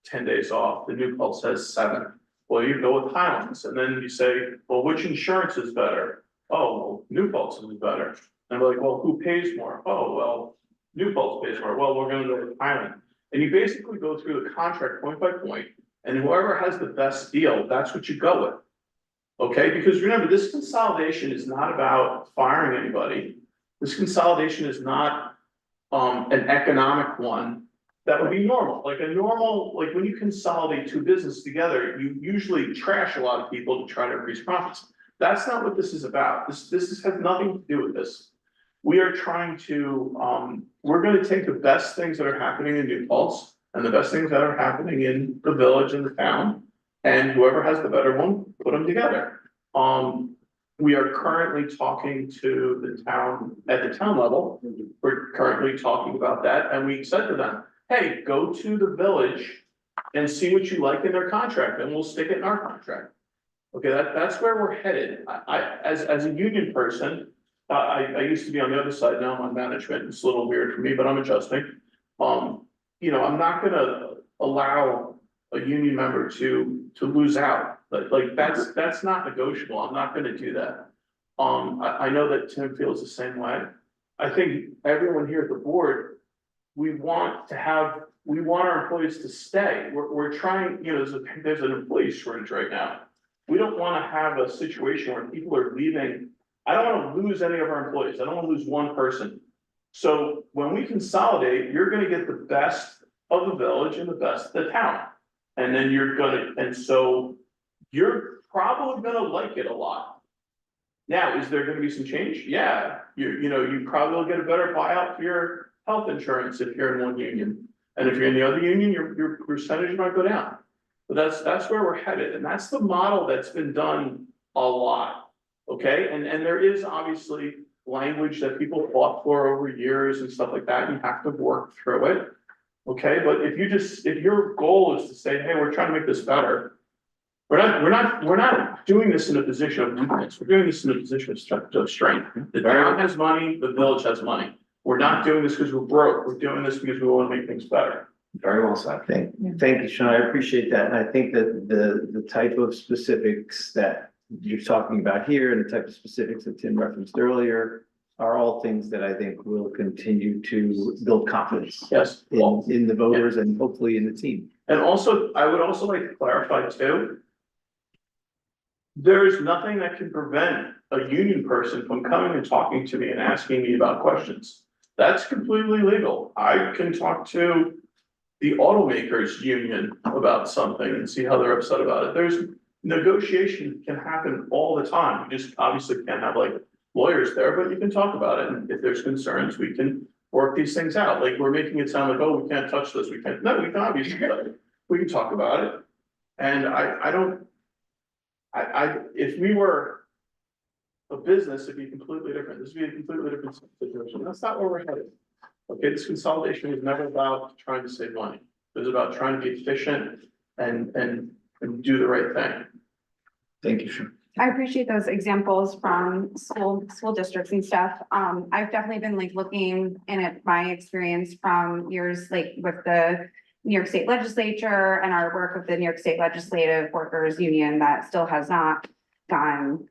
10 days off, the New Paltz has 7. Well, you go with Highlands, and then you say, well, which insurance is better? Oh, well, New Paltz is better. And we're like, well, who pays more? Oh, well, New Paltz pays more. Well, we're gonna go with Highland. And you basically go through the contract point by point, and whoever has the best deal, that's what you go with. Okay, because remember, this consolidation is not about firing anybody. This consolidation is not an economic one. That would be normal, like when you consolidate two businesses together, you usually trash a lot of people to try to increase profits. That's not what this is about. This has nothing to do with this. We are trying to, we're gonna take the best things that are happening in New Paltz and the best things that are happening in the village and the town, and whoever has the better one, put them together. We are currently talking to the town, at the town level, we're currently talking about that, and we said to them, hey, go to the village and see what you like in their contract, and we'll stick it in our contract. Okay, that's where we're headed. As a union person, I used to be on the other side, now I'm on management, it's a little weird for me, but I'm adjusting. You know, I'm not gonna allow a union member to lose out, like that's not negotiable, I'm not gonna do that. I know that Tim feels the same way. I think everyone here at the board, we want our employees to stay. We're trying, you know, there's an employee shortage right now. We don't want to have a situation where people are leaving. I don't want to lose any of our employees. I don't want to lose one person. So when we consolidate, you're going to get the best of the village and the best of the town. And then and so you're probably going to like it a lot. Now, is there going to be some change? Yeah, you probably will get a better buyout for your health insurance if you're in one union. And if you're in the other union, your percentage might go down. But that's where we're headed. And that's the model that's been done a lot. Okay, and there is obviously language that people fought for over years and stuff like that, you have to work through it. Okay, but if your goal is to say, hey, we're trying to make this better. We're not doing this in a position of weakness, we're doing this in a position of strength. The town has money, the village has money. We're not doing this because we're broke, we're doing this because we want to make things better. Very well said. Thank you, Sean. I appreciate that. And I think that the type of specifics that you're talking about here and the type of specifics that Tim referenced earlier are all things that I think will continue to build confidence Yes. in the voters and hopefully in the team. And also, I would also like to clarify too. There is nothing that can prevent a union person from coming and talking to me and asking me about questions. That's completely legal. I can talk to the automakers union about something and see how they're upset about it. There's negotiation can happen all the time. You just obviously can't have like lawyers there, but you can talk about it. And if there's concerns, we can work these things out. Like we're making it sound like, oh, we can't touch this. We can't. No, we can obviously, we can talk about it. And if we were a business, it'd be completely different. This would be a completely different situation. That's not where we're headed. Okay, this consolidation is never about trying to save money. It's about trying to be efficient and do the right thing. Thank you, Sean. I appreciate those examples from school districts and stuff. I've definitely been like looking in at my experience from years like with the New York State Legislature and our work with the New York State Legislative Workers Union that still has not gotten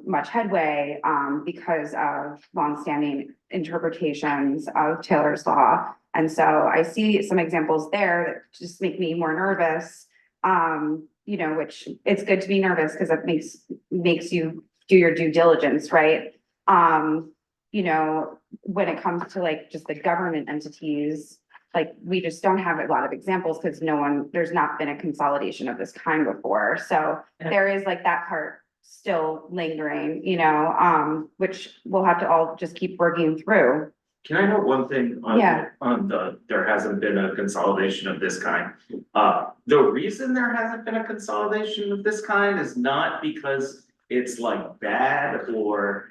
much headway because of longstanding interpretations of Taylor's Law. And so I see some examples there that just make me more nervous. You know, which it's good to be nervous because it makes you do your due diligence, right? You know, when it comes to like just the government entities, like we just don't have a lot of examples because there's not been a consolidation of this kind before. So there is like that part still lingering, you know, which we'll have to all just keep working through. Can I note one thing Yeah. on there hasn't been a consolidation of this kind? The reason there hasn't been a consolidation of this kind is not because it's like bad or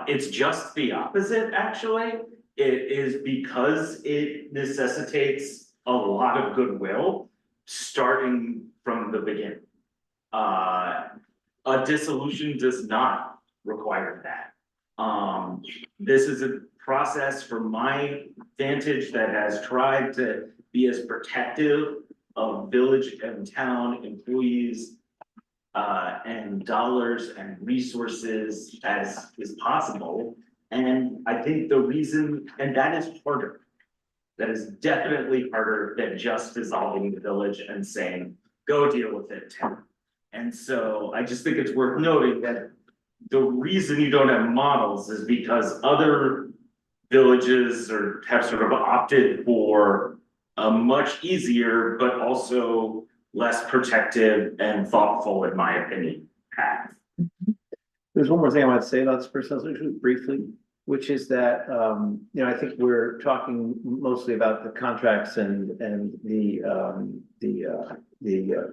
it's just the opposite, actually. It is because it necessitates a lot of goodwill starting from the beginning. A dissolution does not require that. This is a process from my vantage that has tried to be as protective of village and town employees and dollars and resources as is possible. And I think the reason, and that is harder, that is definitely harder than just dissolving the village and saying, go deal with it, town. And so I just think it's worth noting that the reason you don't have models is because other villages have sort of opted for a much easier, but also less protective and thoughtful, in my opinion, path. There's one more thing I want to say about this personalization briefly, which is that, you know, I think we're talking mostly about the contracts and the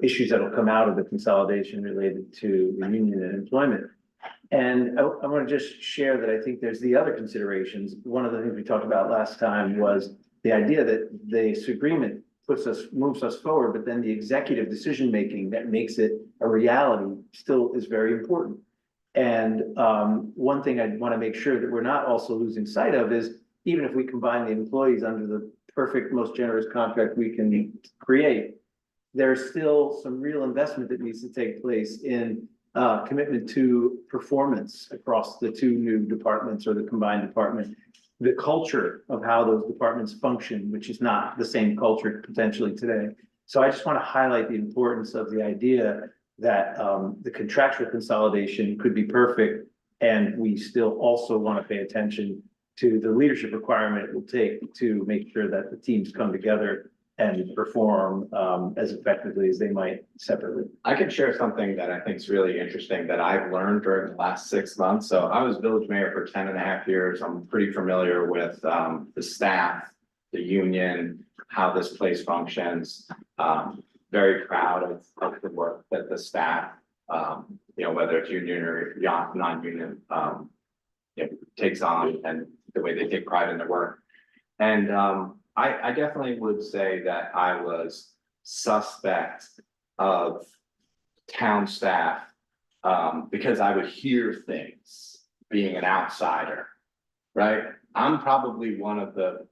issues that will come out of the consolidation related to the union and employment. And I want to just share that I think there's the other considerations. One of the things we talked about last time was the idea that this agreement moves us forward, but then the executive decision-making that makes it a reality still is very important. And one thing I want to make sure that we're not also losing sight of is even if we combine the employees under the perfect, most generous contract we can create, there's still some real investment that needs to take place in commitment to performance across the two new departments or the combined department. The culture of how those departments function, which is not the same culture potentially today. So I just want to highlight the importance of the idea that the contractual consolidation could be perfect. And we still also want to pay attention to the leadership requirement it will take to make sure that the teams come together and perform as effectively as they might separately. I can share something that I think is really interesting that I've learned during the last 6 months. So I was village mayor for 10.5 years. I'm pretty familiar with the staff, the union, how this place functions. Very proud of the work that the staff Whether it's union or non-union, takes on and the way they take pride in their work. And, I definitely would say that I was suspect of town staff, because I would hear things being an outsider, right? I'm probably one of the,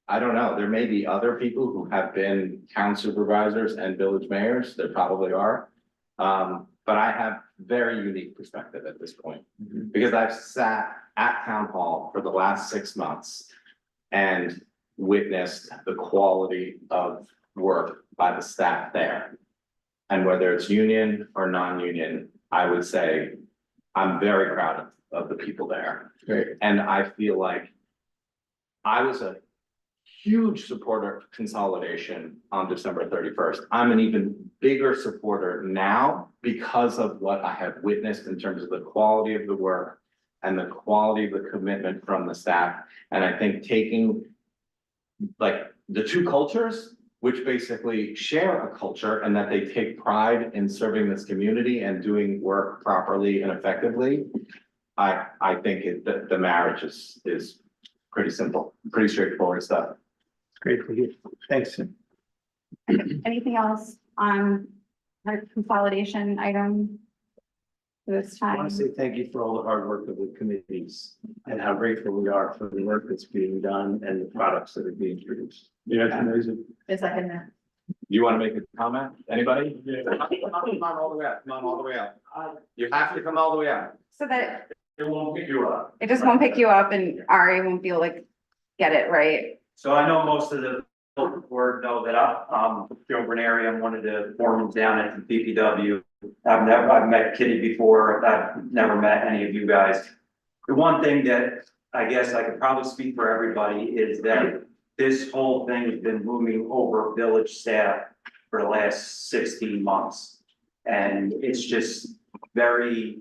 I don't know, there may be other people who have been town supervisors and village mayors, there probably are. But I have very unique perspective at this point, because I've sat at town hall for the last 6 months and witnessed the quality of work by the staff there. And whether it's union or non-union, I would say I'm very proud of the people there. Great. And I feel like I was a huge supporter of consolidation on December 31st. I'm an even bigger supporter now because of what I have witnessed in terms of the quality of the work and the quality of the commitment from the staff. And I think taking like the two cultures, which basically share a culture and that they take pride in serving this community and doing work properly and effectively. I think the marriage is pretty simple, pretty straightforward stuff. Great to hear. Thanks. Anything else on our consolidation item this I time? want to say thank you for all the hard work of the committees and how grateful we are for the work that's being done and the products that are being produced. Yeah, it's amazing. It's like in that. You want to make a comment? Anybody? Yeah. Come on all the way out, come on all the way out. You have to come all the way out. So that It won't pick you up. it just won't pick you up and Ari won't be able to get it right. So I know most of the board know that I'm Joe Berneri, I'm one of the foremen down at the DPW. I've met Kitty before, I've never met any of you guys. The one thing that I guess I could probably speak for everybody is that this whole thing has been moving over village staff for the last 16 months. And it's just very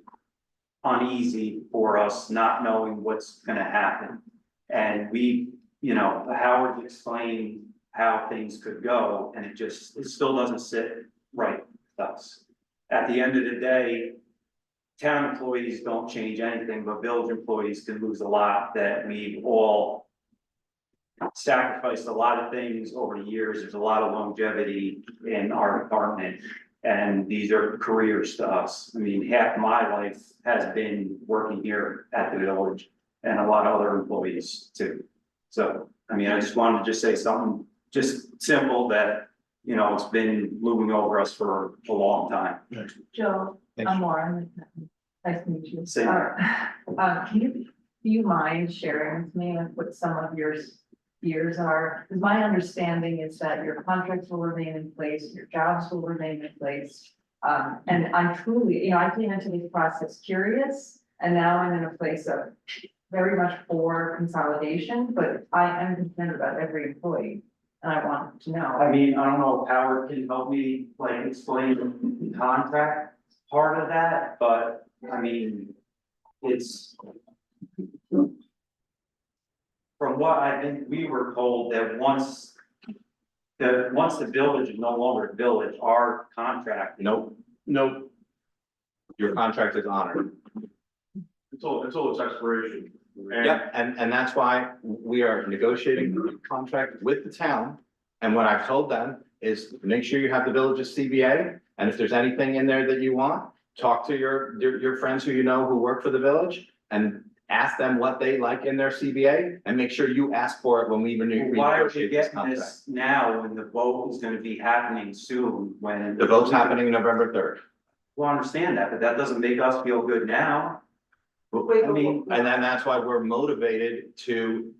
uneasy for us not knowing what's gonna happen. And Howard explained how things could go, and it still doesn't sit right with us. At the end of the day, town employees don't change anything, but village employees can lose a lot that we've all sacrificed a lot of things over the years. There's a lot of longevity in our department, and these are careers to us. I mean, half my life has been working here at the village, and a lot of other employees too. So, I mean, I just wanted to say something just simple that, it's been looming over us for a long time. Joe, I'm Lauren. Nice to meet you. Same here. Do you mind sharing with me what some of your fears are? Because my understanding is that your contracts will remain in place, your jobs will remain in place. And I'm truly, I came into this process curious, and now I'm in a place of very much for consolidation, but I am concerned about every employee, and I want to know. I mean, I don't know if Howard can help me explain the contract part of that, but I mean, it's. From what I think we were told that once the village is no longer a village, our contract. Nope, your contract is honored. Until its expiration. And Yep, and that's why we are negotiating a contract with the town. And what I've told them is make sure you have the village's CBA, and if there's anything in there that you want, talk to your friends who who work for the village and ask them what they like in their CBA and make sure you ask for it when we Why are we renegotiate this getting contract. this now when the vote is gonna be happening soon when? The vote's happening November 3rd. Well, I understand that, but that doesn't make us feel good now. I mean, And then that's why we're motivated to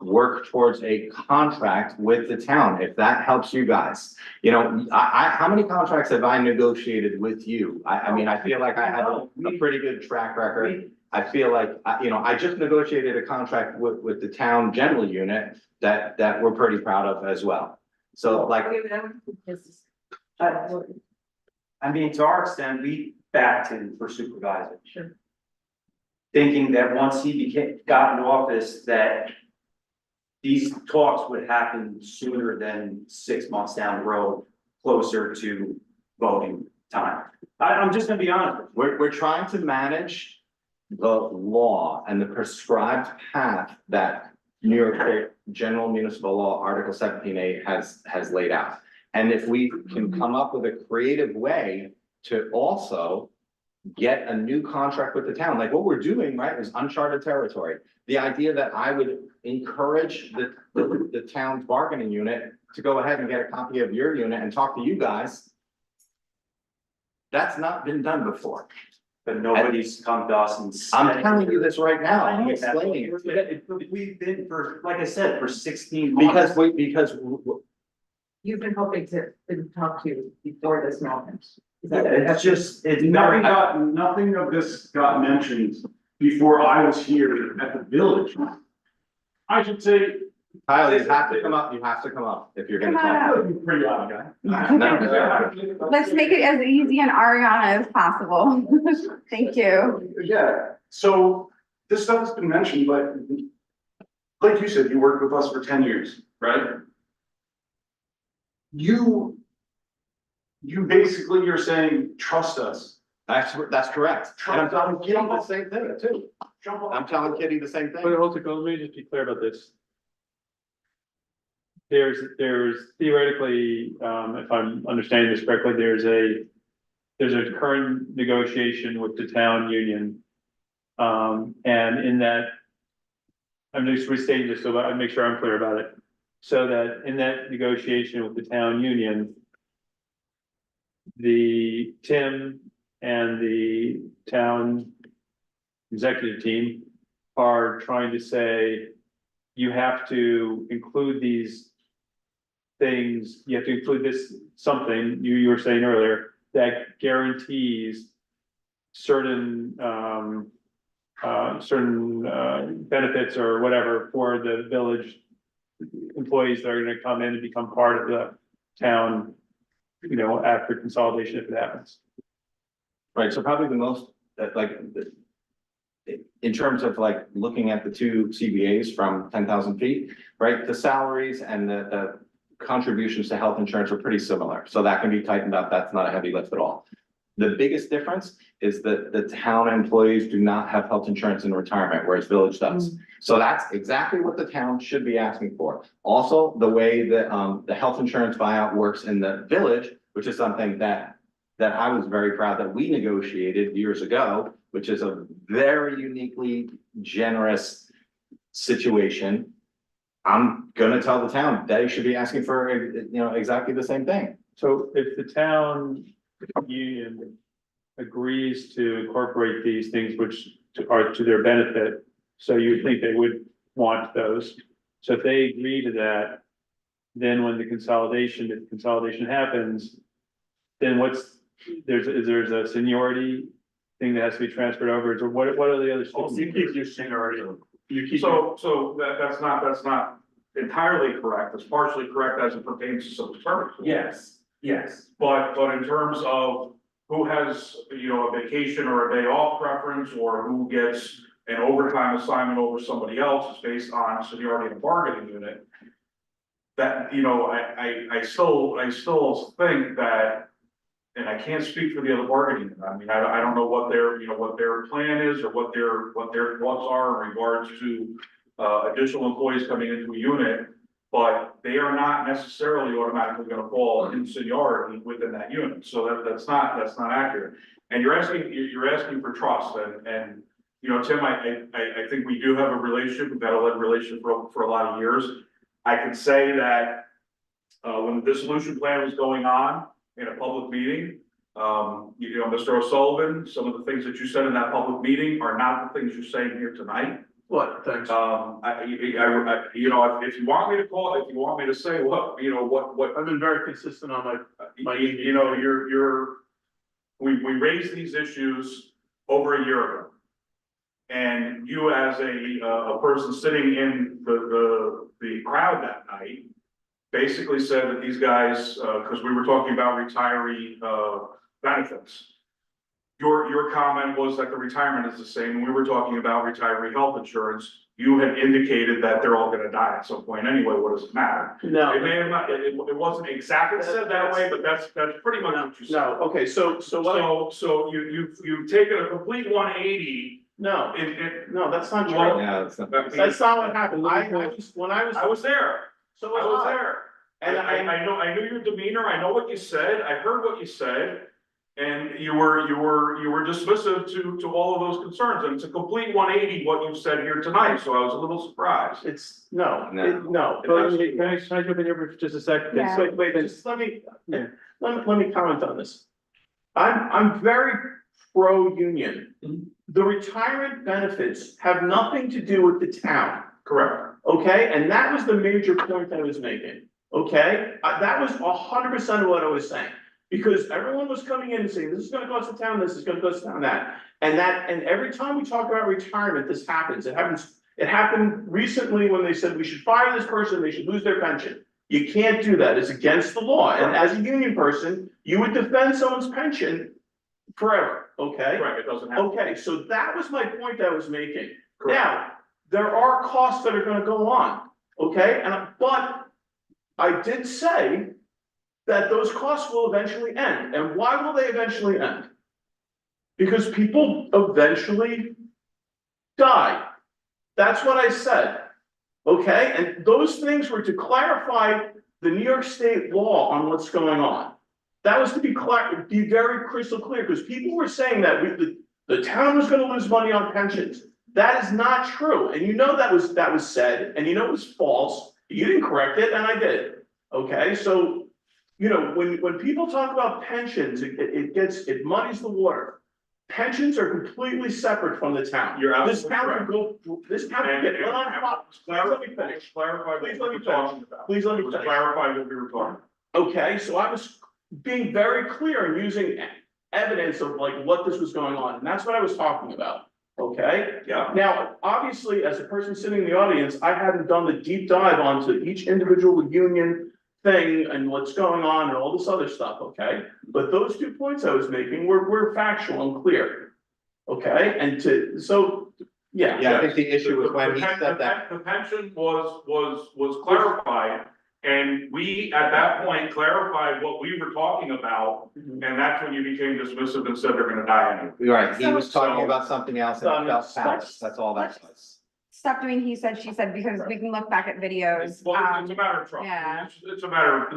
work towards a contract with the town, if that helps you guys. How many contracts have I negotiated with you? I mean, I feel like I have a pretty good track record. I feel like, I just negotiated a contract with the town general unit that we're pretty proud of as well. So like, I mean, to our extent, we backed him for supervisor. Sure. Thinking that once he got in office, that these talks would happen sooner than 6 months down the road, closer to voting time. I'm just gonna be honest. We're trying to manage the law and the prescribed path that New York State General Municipal Law, Article 17A has laid out. And if we can come up with a creative way to also get a new contract with the town, like what we're doing, right, is uncharted territory. The idea that I would encourage the town's bargaining unit to go ahead and get a copy of your unit and talk to you guys. That's not been done before. But nobody's come to us and. I'm telling you this right now, I I'm know that, explaining it. but we've been for, like I said, for 16 months. Because You've been hoping to talk to before this moment. Is that- It's just, it's Nothing of this got mentioned before I was here at the village. I should say, Kyle, you have to come up if you're gonna Come on talk. up. you're pretty odd guy. No. Let's make it as easy on Ariana as possible. Thank you. Yeah, so this stuff has been mentioned, but like you said, you worked with us for 10 years, right? You basically, you're saying, trust us. That's correct. And I'm telling Kitty the same thing too. Jump on. I'm telling Kitty the same But thing. hold it, let me just be clear about this. There's theoretically, if I'm understanding this correctly, there's a current negotiation with the town union. And in that, I'm just restating this so that I make sure I'm clear about it. So that in that negotiation with the town union, the Tim and the town executive team are trying to say, you have to include these things, you have to include this, something you were saying earlier, that guarantees certain, benefits or whatever for the village employees that are gonna come in and become part of the town, you know, after consolidation, if it happens. Right, so probably the most, in terms of like looking at the two CBAs from 10,000 feet, right? The salaries and the contributions to health insurance are pretty similar, so that can be tightened up. That's not a heavy lift at all. The biggest difference is that the town employees do not have health insurance in retirement, whereas village does. So that's exactly what the town should be asking for. Also, the way that the health insurance buyout works in the village, which is something that I was very proud that we negotiated years ago, which is a very uniquely generous situation. I'm gonna tell the town they should be asking for, exactly the same thing. So if the town union agrees to incorporate these things which are to their benefit, so you would think they would want those. So if they agree to that, then when the consolidation happens, then there's a seniority thing that has to be transferred over, or what are the other? You keep your seniority. So that's not entirely correct. It's partially correct as it pertains to civil service. Yes. But in terms of who has, a vacation or a day off preference, or who gets an overtime assignment over somebody else is based on seniority in the bargaining unit. That, I still think that, and I can't speak for the other bargaining unit. I mean, I don't know what their plan is or what their thoughts are in regards to additional employees coming into a unit. But they are not necessarily automatically gonna fall in seniority within that unit, so that's not accurate. And you're asking for trust, and Tim, I think we do have a relationship, we've had a relationship for a lot of years. I can say that when the dissolution plan was going on in a public meeting, Mr. O'Sullivan, some of the things that you said in that public meeting are not the things you're saying here tonight. What, thanks. If you want me to call, if you want me to say what. I've been very consistent on my. We raised these issues over a year ago. And you as a person sitting in the crowd that night, basically said that these guys, because we were talking about retiree benefits. your comment was that the retirement is the same, and we were talking about retiree health insurance. You had indicated that they're all gonna die at some point anyway, what does it matter? No. It may have not, it wasn't exactly said that way, but that's pretty much what you said. No, okay, so what? So you've taken a complete 180 No, in. no, that's not Well, true. Yeah, that's not. That's not what happened. I was, when I was there. so I was I. there. And I knew your demeanor, I know what you said, I heard what you said. And you were dismissive to all of those concerns, and it's a complete 180 what you've said here tonight, so I was a little surprised. It's, no, No. no. Can I jump in here for just a second? Yeah. Wait, just let me, Yeah. let me comment on this. I'm very pro-union. The retirement benefits have nothing to do with the town, Correct. okay? And that was the major point I was making, okay? That was 100% of what I was saying. Because everyone was coming in and saying, this is gonna cost the town this, is gonna cost the town that. And every time we talk about retirement, this happens. It happened recently when they said we should fire this person, they should lose their pension. You can't do that, it's against the law. And as a union person, you would defend someone's pension forever, okay? Right, it doesn't happen. Okay, so that was my point I was making. Correct. Now, there are costs that are gonna go on, okay? But I did say that those costs will eventually end. And why will they eventually end? Because people eventually die. That's what I said, okay? And those things were to clarify the New York State law on what's going on. That was to be very crystal clear, because people were saying that the town was gonna lose money on pensions. That is not true, and you know that was said, and you know it was false. You didn't correct it, and I did, okay? So, you know, when people talk about pensions, it muddies the water. Pensions are completely separate from the town. You're This absolutely town correct. could go, this town could get run on fire. Please let me finish. Clarify what Please we let were me talking finish. about. Please let me Let's finish. clarify what we were talking Okay, so I was being very clear and using evidence of like what this was going on, and that's what I was talking about, okay? Yeah. Now, obviously, as a person sitting in the audience, I hadn't done the deep dive onto each individual union thing and what's going on and all this other stuff, okay? But those 2 points I was making were factual and clear, okay? Yeah. Yeah, I think the issue was when he said that. The pension was clarified, and we, at that point, clarified what we were talking about, and that's when you became dismissive and said they're gonna die anyway. Right, he was talking So- about something else and it felt palace, that's all that was. Stop doing he said, she said, because we can look back at videos. Well, it's a matter of trust. yeah. It's a matter of,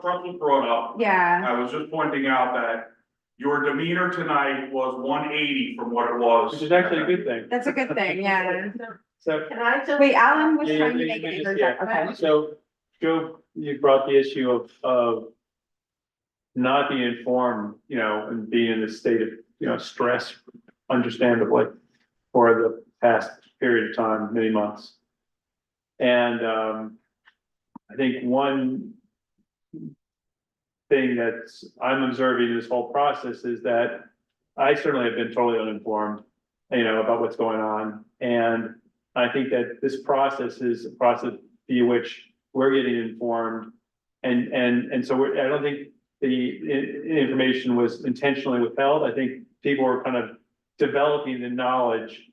trust was brought up. Yeah, I was just pointing out that your demeanor tonight was 180 from what it was. Which is actually a good thing. that's a good thing, yeah. So, Can I just? Wait, Alan was Yeah, trying to yeah, make yeah, an just- interjection. yeah. Okay. So, Joe, you brought the issue of not being informed, you know, and being in this state of, you know, stress, understandably, for the past period of time, many months. And, I think one thing that's I'm observing in this whole process is that I certainly have been totally uninformed, you know, about what's going on. And I think that this process is a process via which we're getting informed. And so I don't think the information was intentionally withheld. I think people were kind of developing the knowledge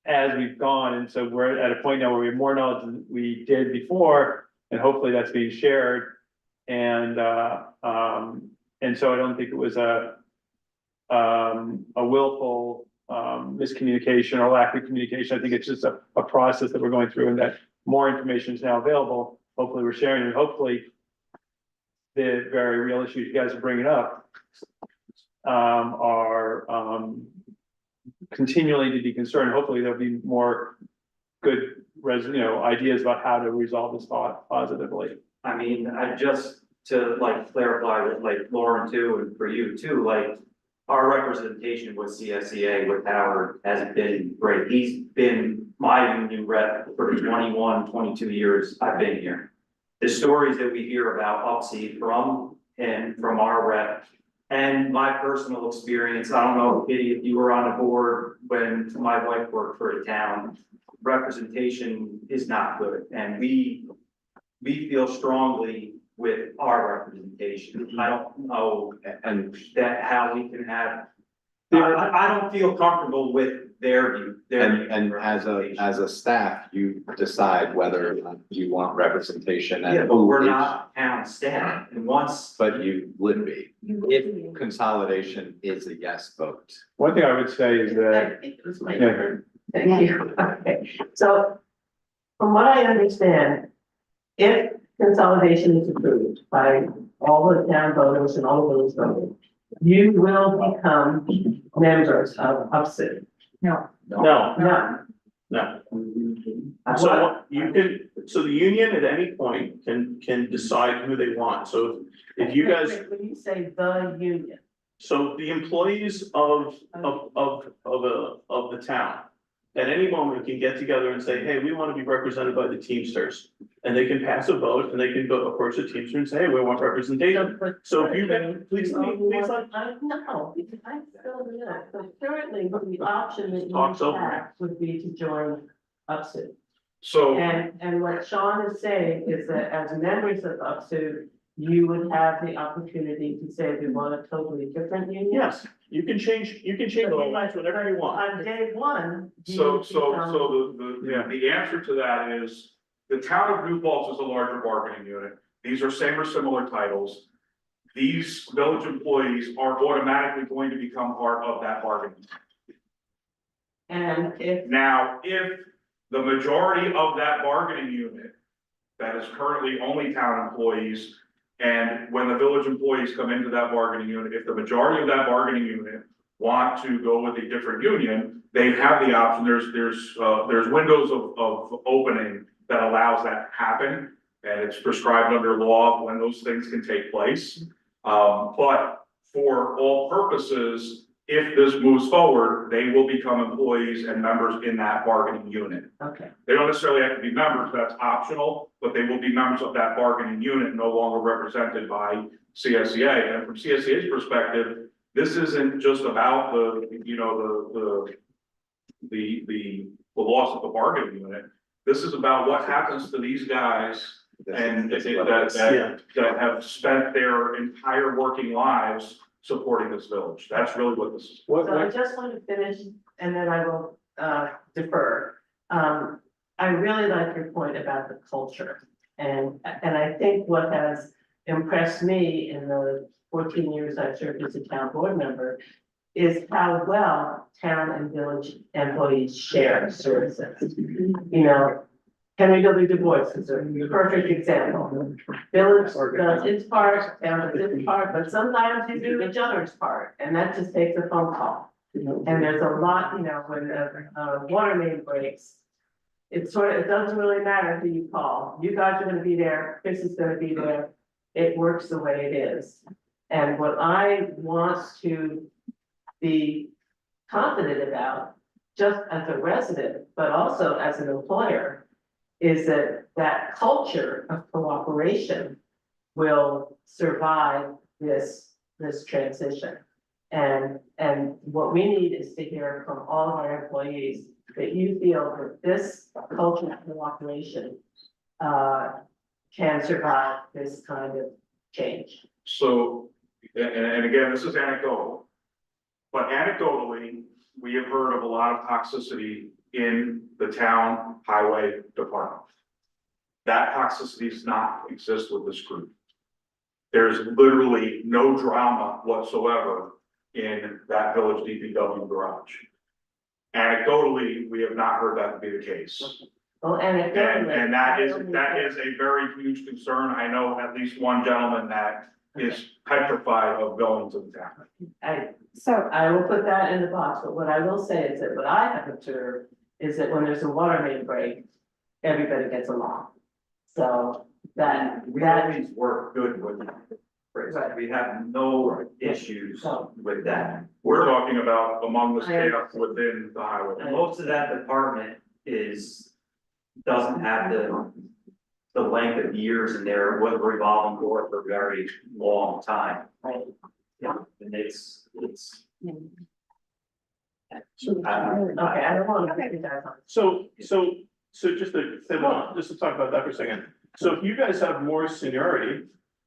as we've gone. And so we're at a point now where we have more knowledge than we did before, and hopefully that's being shared. And so I don't think it was a willful miscommunication or lack of communication. I think it's just a process that we're going through, and that more information is now available. Hopefully we're sharing, and hopefully the very real issues you guys are bringing up are continually to be concerned. Hopefully there'll be more good ideas about how to resolve this thought positively. I mean, I just to like clarify with like Lauren too, and for you too, like our representation with CSEA with Howard has been great. He's been my union rep for the 21, 22 years I've been here. The stories that we hear about UPSI from him, from our rep, and my personal experience, I don't know, Kitty, if you were on a board when my wife worked for a town, representation is not good, and we feel strongly with our representation. I don't know and that how we can have I don't feel comfortable with their view. And as a staff, you decide whether or not you want representation and. Yeah, but we're not town staff, and once. But you would be, if consolidation is a yes vote. One thing I would say is that, It was my yeah, turn. Thank you. Okay, so from what I understand, if consolidation is approved by all the town voters and all of those voters, you will become members of UPSI. No, No. no. So you can, so the union at any point can decide who they want. So if you guys, When you say the union. so the employees of the town. At any moment can get together and say, hey, we want to be represented by the Teamsters. And they can pass a vote and they can go approach the Teamster and say, hey, we want representation. So if you can, please, No, because I still do that, but currently, the option that Talk you over me. have would be to join UPSI. So, And what Sean is saying is that as members of UPSI, you would have the opportunity to say we want a totally different union. yes, you can change your minds whenever you want. On day one. you so become- the answer to that is, the town of New Paltz is a larger bargaining unit. These are same or similar titles. These village employees are automatically going to become part of that bargaining. And if, Now, if the majority of that bargaining unit that is currently only town employees, and when the village employees come into that bargaining unit, if the majority of that bargaining unit want to go with a different union, they have the option. There's windows of opening that allows that to happen. And it's prescribed under law when those things can take place. But for all purposes, if this moves forward, they will become employees and members in that bargaining unit. okay, They don't necessarily have to be members, that's optional, but they will be members of that bargaining unit, no longer represented by CSEA. And from CSEA's perspective, this isn't just about the loss of the bargaining unit. This is about what happens to these guys and that have spent their entire working lives supporting this village. That's really what this is. so I just want to finish and then I will defer. I really like your point about the culture. And I think what has impressed me in the 14 years I've served as a town board member is how well town and village employees share services. You know, Henry W. Du Bois is a perfect example. Village does its part, town does its part, but sometimes you do each other's part, and that just takes a phone call. And there's a lot, you know, when the water main breaks, it doesn't really matter who you call. You guys are gonna be there, Chris is gonna be there. It works the way it is. And what I want to be confident about, just as a resident, but also as an employer, is that culture of cooperation will survive this transition. And what we need is to hear from all of our employees that you feel that this culture of cooperation can survive this kind of change. So, and again, this is anecdotal. But anecdotally, we have heard of a lot of toxicity in the town highway department. That toxicity does not exist with this group. There's literally no drama whatsoever in that village DPW garage. Anecdotally, we have not heard that to be the case. Well, anecdotally. And that is a very huge concern. I know at least one gentleman that is petrified of going to the town. I will put that in the box, but what I will say is that what I have observed is that when there's a water main break, everybody gets along. So We always work good with them. Right. We have no issues with that. We're talking about among the staff within the highway. Most of that department doesn't have the length of years in there, was revolving door for a very long time. Right. Yeah, and it's. Okay, I don't want to get into that. So just to talk about that for a second. So if you guys have more seniority,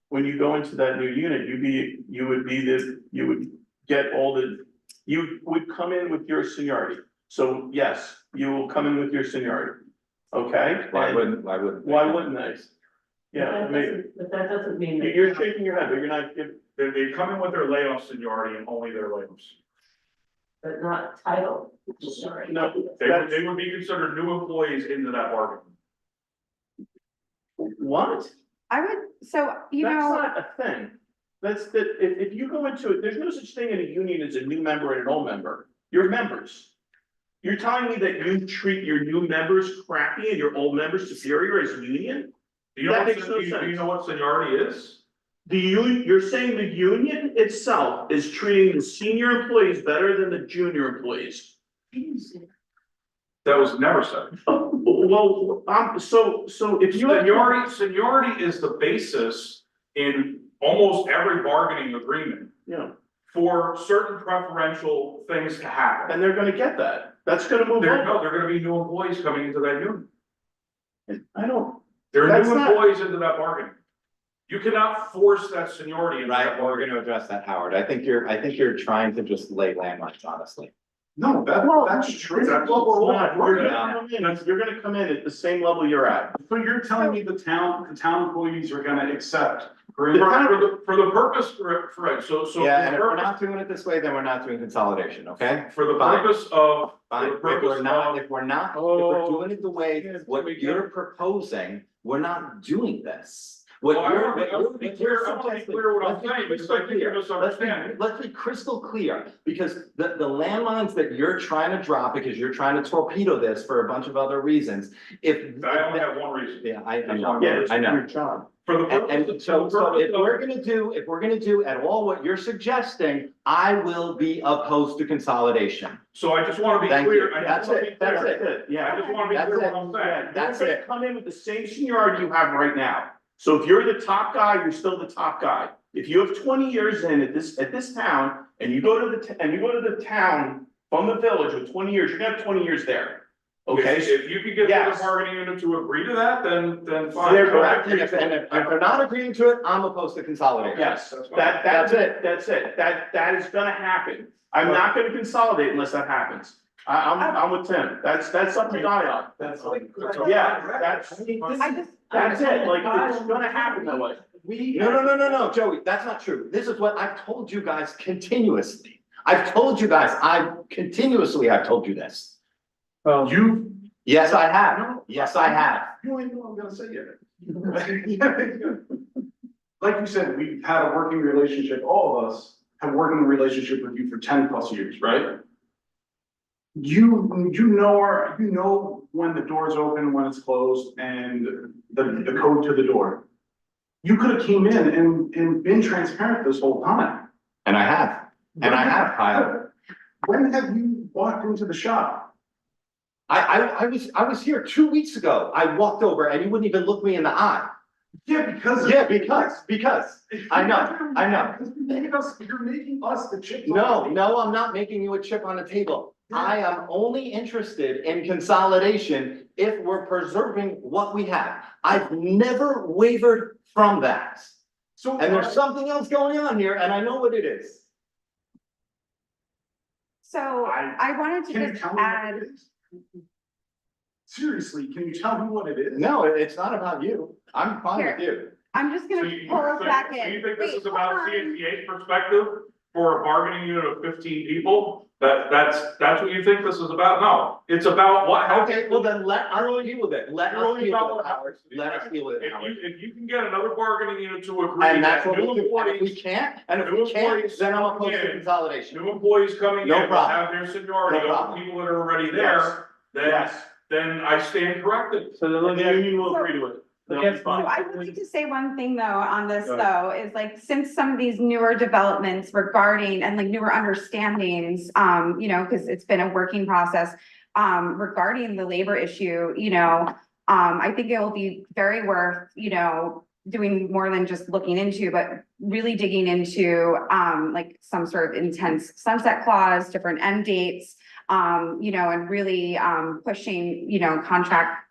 when you go into that new unit, you would get all the you would come in with your seniority. So yes, you will come in with your seniority. Okay? Why And wouldn't? Why wouldn't I? Yeah, That maybe. doesn't- But that doesn't mean. that- You're shaking your head, but you're not, They come in with their layoff seniority and only their layoffs. But not title, sorry. no, They would be considered new employees into that bargain. what? I would, so, you That's know, not a thing. That's the, if you go into it, there's no such thing in a union as a new member and an old member. You're members. You're telling me that you treat your new members crappy and your old members superior as a union? Do you know That what, makes no do you sense. know what seniority is? The union, you're saying the union itself is treating the senior employees better than the junior employees? That was never said. Well, so if you. Seniority is the basis in almost every bargaining agreement Yeah, for certain preferential things to happen. and they're gonna get that. That's gonna move They're over. gonna be new employees coming into that union. I don't, They're That's new not- employees into that bargaining. You cannot force that seniority into Right, that well, we're bargaining. gonna address that, Howard. I think you're trying to just lay landmines, honestly. No, Well- that's true. That's Well, what we're all You're working gonna on. come in, you're gonna come in at the same level you're at. So you're telling me the town employees are gonna accept? For The town- the purpose, for it, so. Yeah, for and the if we're purpose- not doing it this way, then we're not doing consolidation, okay? For the Fine. purpose of. Fine, For if the we're purpose not, of- if we're not Oh. doing it the way, Yeah, what we you're proposing, we're not doing this. What Well, I you're, wanna be- I wanna be clear- I wanna be suggesting- clear what I'm let's be saying, because crystal I think you're clear. misunderstanding. Let's be crystal clear, because the landmines that you're trying to drop, because you're trying to torpedo this for a bunch of other reasons, if. I only have one reason. Yeah, I That's know, one Yeah, reason. it's I know. your job. For the purpose. And so if we're gonna do at all what you're suggesting, I will be opposed to consolidation. So I just wanna be Thank clear. you. I That's just wanna it. be That's clear. it. I Yeah. just wanna be That's clear it. what I'm saying. That's You're gonna it. come in with the same seniority you have right now. So if you're the top guy, you're still the top guy. If you have 20 years in at this town, and you go to the town from the village with 20 years, you're gonna have 20 years there. Okay? If you could get the Yes. bargaining unit to agree to that, then fine. They're Correct, and if they're not agreeing to it, I'm opposed to consolidation. Yes, That's fine. that's it, that is gonna happen. I'm not gonna consolidate unless that happens. I'm with Tim, that's something I on. That's Yeah, that's I just, it, like, it's gonna happen that way. No, Joey, that's not true. This is what I've told you guys continuously. I've told you guys, I've told you this. Well, You. Yes, I have. Yes, I have. You ain't know what I'm gonna say yet. Like you said, we've had a working relationship, all of us have working relationship with you for 10+ years, right? You know when the door's open, when it's closed, and the code to the door. You could have came in and been transparent this whole time. And I have, Kyle. When have you walked into the shop? I was here 2 weeks ago. I walked over and you wouldn't even look me in the eye. Yeah, because. Yeah, because, I know. You're making us the chip. No, I'm not making you a chip on the table. I am only interested in consolidation if we're preserving what we have. I've never wavered from that. So. And there's something else going on here, and I know what it is. so I wanted Can you to just tell me what add, it is? Seriously, can you tell me what it is? No, it's not about you. I'm fine with you. I'm just So gonna you, pull us back so you in. think this Wait, is about hold on. CSEA's perspective for a bargaining unit of 15 people? That's what you think this is about? No, it's about what happens. Okay, well then let us deal with it. Let us You're only deal about with it, what Howard. happens. Let us deal with it, Howard. If you can get another bargaining unit to agree And that's that what new we'll do. And if we employees, can't, then I'm opposed to Yeah. consolidation. new employees coming in No will problem. have their seniority No over problem. people that are already Yes. there, then I stand corrected. So the union will agree to it. They'll be So fine. I would like to say one thing though on this Go though, is like, since some of these newer developments regarding and like newer understandings, you know, because it's been a working process. Regarding the labor issue, you know, I think it will be very worth, you know, doing more than just looking into, but really digging into, like some sort of intense sunset clause, different end dates. You know, and really, pushing, you know, contract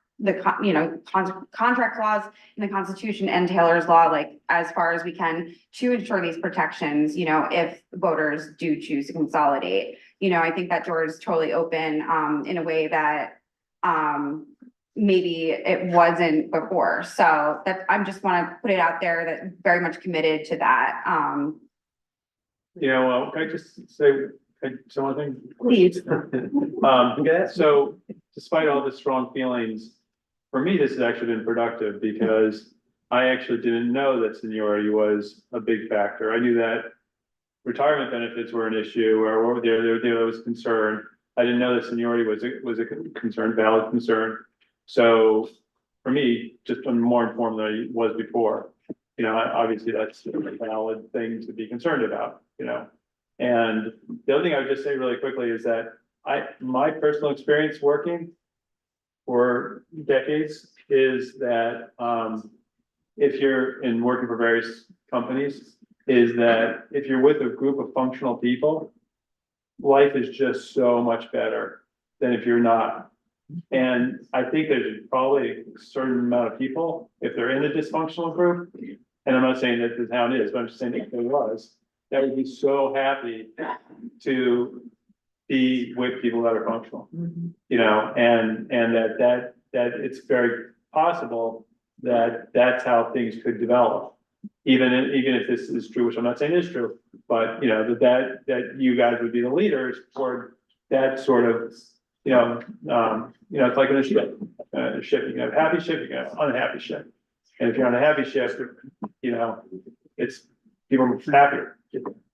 clause in the Constitution and Taylor's Law, like as far as we can to ensure these protections, you know, if voters do choose to consolidate. I think that door is totally open, in a way that, maybe it wasn't before. So that, I just want to put it out there that very much committed to that. Can I just say, one thing? Please. So despite all the strong feelings, for me, this has actually been productive because I actually didn't know that seniority was a big factor. I knew that retirement benefits were an issue or there was concern. I didn't know that seniority was a concern, valid concern. So for me, just I'm more informed than I was before. Obviously that's a valid thing to be concerned about, And the other thing I would just say really quickly is that my personal experience working for decades is that, if you're working for various companies, is that if you're with a group of functional people, life is just so much better than if you're not. And I think there's probably a certain amount of people, if they're in a dysfunctional group, and I'm not saying that the town is, but I'm just saying if there was, that would be so happy to be with people that are functional, and that it's very possible that that's how things could develop. Even if this is true, which I'm not saying is true, but that you guys would be the leaders for that sort of, it's like in a ship, you can have happy ship, you can have unhappy ship. And if you're on a happy ship, it's people are happier.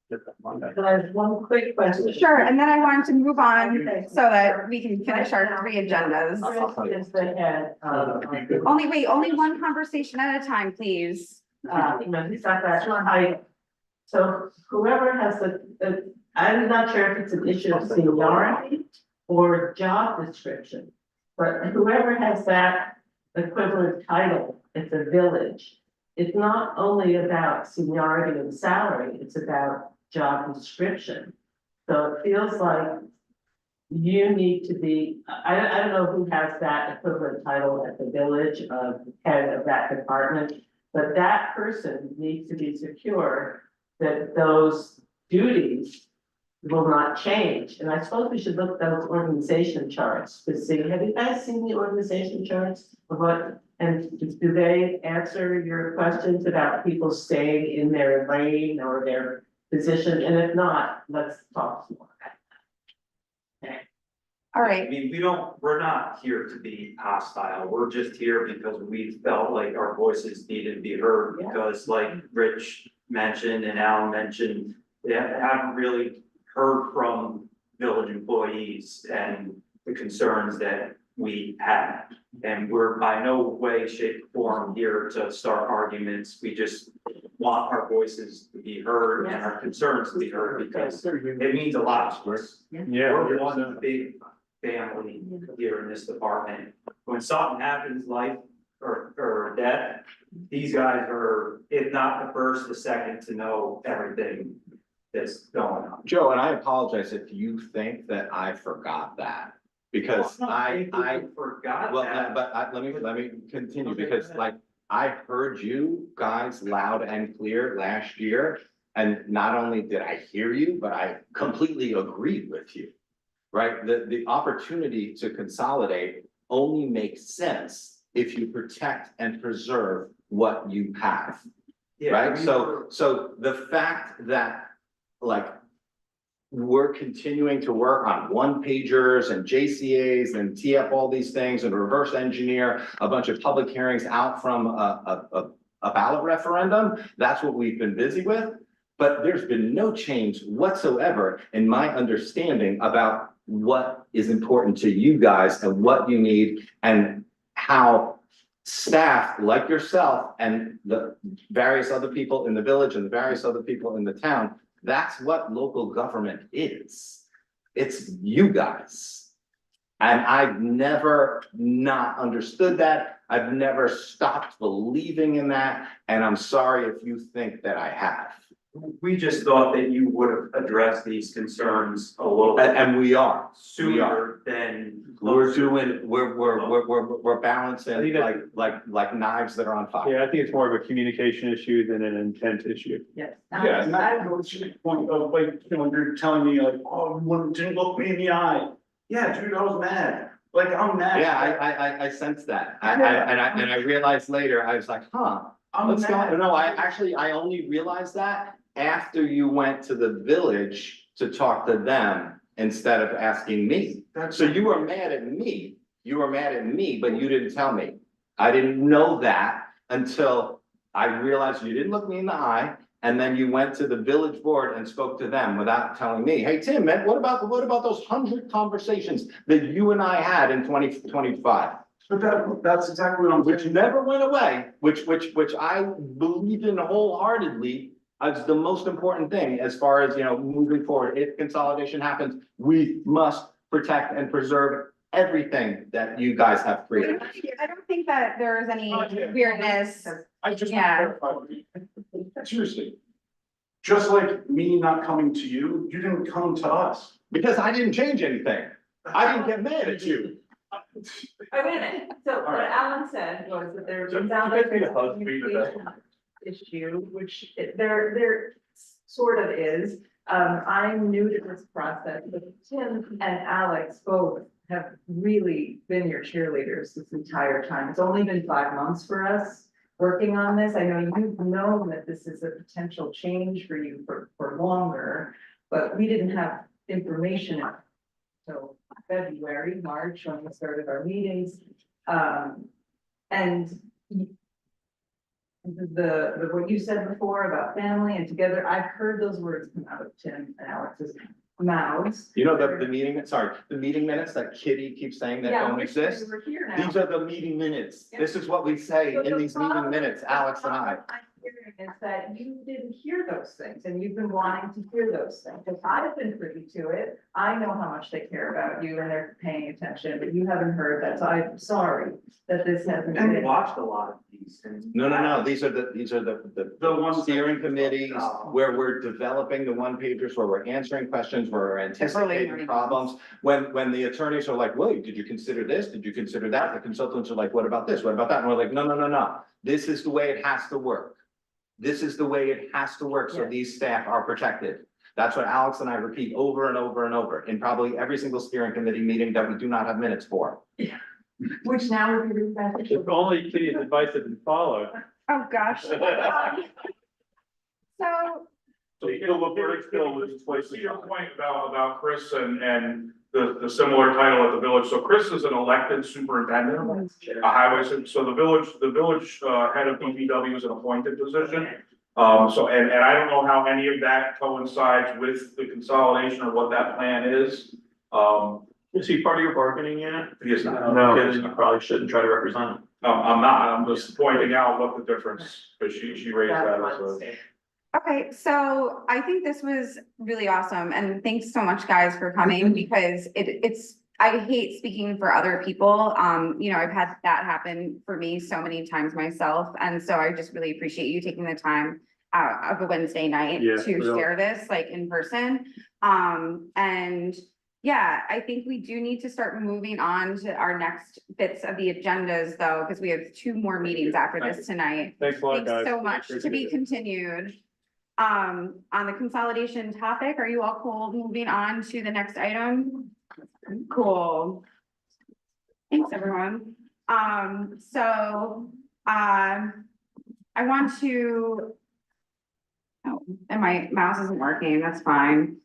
So I have one quick question. Sure, and then I wanted to move on Okay. so that we can finish our 3 agendas. Is the head, Only one conversation at a time, please. it's not that, so whoever has I'm not sure if it's an issue of seniority or job description. But whoever has that equivalent title at the village, it's not only about seniority and salary, it's about job description. So it feels like you need to be, I don't know who has that equivalent title at the village of head of that department, but that person needs to be secure that those duties will not change. And I suppose we should look at those organization charts to see, have you guys seen the organization charts of what, and do they answer your questions about people staying in their lane or their position? And if not, let's talk more. All right. I mean, we're not here to be hostile. We're just here because we felt like our voices needed to be heard. Because like Rich mentioned and Alan mentioned, they haven't really heard from village employees and the concerns that we have. And we're by no way, shape, or form here to start arguments. We just want our voices to be heard and our concerns to be heard because it means a lot to us. Yeah. We're one big family here in this department. When something happens, life or death, these guys are, if not the first, the second to know everything that's going on. Joe, and I apologize if you think that I forgot that, because I forgot well, that. but let me continue, because like, I heard you guys loud and clear last year, and not only did I hear you, but I completely agreed with you. Right, the opportunity to consolidate only makes sense if you protect and preserve what you have. Yeah, Right, so the fact that like we're continuing to work on one pagers and JCAs and tee up all these things and reverse engineer a bunch of public hearings out from a ballot referendum, that's what we've been busy with. But there's been no change whatsoever in my understanding about what is important to you guys and what you need, and how staff like yourself and the various other people in the village and the various other people in the town, that's what local government is. It's you guys. And I've never not understood that. I've never stopped believing in that. And I'm sorry if you think that I have. we just thought that you would have addressed these concerns a little And we are. sooner than. We're doing, we're balancing I think that's- like knives that are on fire. Yeah, I think it's more of a communication issue than an intent issue. Yes. Yeah, and that goes to the point of like, you know, you're telling me like, oh, you didn't look me in the eye. Yeah, dude, I was mad. Like, I'm mad. Yeah, I sense that. And I realized later, I was like, huh, I'm what's mad. going, no, I only realized that after you went to the village to talk to them instead of asking me. So you were mad at me, but you didn't tell me. I didn't know that until I realized you didn't look me in the eye. And then you went to the village board and spoke to them without telling me, hey, Tim, man, what about those 100 conversations that you and I had in 2025? But that's exactly what I'm Which saying. never went away, which I believe in wholeheartedly as the most important thing as far as, you know, moving forward. If consolidation happens, we must protect and preserve everything that you guys have created. I don't think that there's any weirdness. I just. Yeah. Seriously. Just like me not coming to you, you didn't come to us. Because I didn't change anything. I didn't get mad at you. Oh, wait a minute, so what Alan said was that there So was sound you like guys need there's a a hug, be the best. communication issue, which there sort of is. I'm new to this process, but Tim and Alex both have really been your cheerleaders this entire time. It's only been 5 months for us working on this. I know you've known that this is a potential change for you for longer, but we didn't have information until February, March, when we started our meetings. And the what you said before about family and together, I've heard those words come out of Tim and Alex's mouths. You know, the meeting minutes that Kitty keeps saying that Yeah, don't we exist? We're here now. These are the meeting minutes. Yeah. This is what we say But in the these meeting problem- minutes, Alex and I. The problem I'm hearing is that you didn't hear those things and you've been wanting to hear those things. Because I've been privy to it. I know how much they care about you and they're paying attention, but you haven't heard that. So I'm sorry that this hasn't And we been. watched a lot of these and. No, these are the ones. steering committees where we're developing the one pagers, where we're answering questions, where we're anticipating problems. When the attorneys are like, wait, did you consider this? Did you consider that? The consultants are like, what about this? What about that? And we're like, no. This is the way it has to work. This is the way it has to work, so Yeah. these staff are protected. That's what Alex and I repeat over and over and over in probably every single steering committee meeting that we do not have minutes for. Which now would be really beneficial. If only Kitty's advice had been followed. Oh, gosh. So, So the verdict still was twice. To your point about Chris and the similar title at the village. So Chris is an elected superintendent, a highway, so the village head of DPW is an appointed position. So, and I don't know how any of that coincides with the consolidation or what that plan is. Is he part of your bargaining unit? He is not. No. Okay, then you probably shouldn't try to represent him. No, I'm not. I'm just pointing out what the difference, because she raised that as a. okay, so I think this was really awesome and thanks so much, guys, for coming because I hate speaking for other people. You know, I've had that happen for me so many times myself. And so I just really appreciate you taking the time out of a Wednesday night Yeah, to real. share this like in person. And yeah, I think we do need to start moving on to our next bits of the agendas though, because we have 2 more meetings after this tonight. Thanks a lot, guys. Thanks so much. To be Appreciate it. continued. On the consolidation topic, are you all cool moving on to the next item? Cool. Thanks, everyone. I want to. Oh, and my mouse isn't working, that's fine.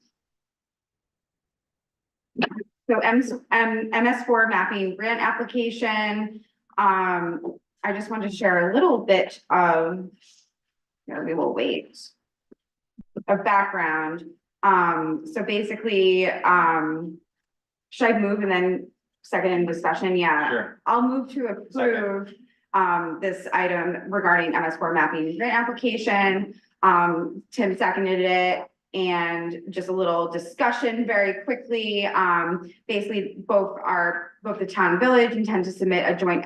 So MS4 mapping grant application. I just want to share a little bit of. Here, we will wait. Of background. So basically, should I move and then second in discussion? Yeah. Sure. I'll move to approve this item regarding MS4 mapping grant application. Tim seconded it and just a little discussion very quickly. Basically, both the town and village intend to submit a joint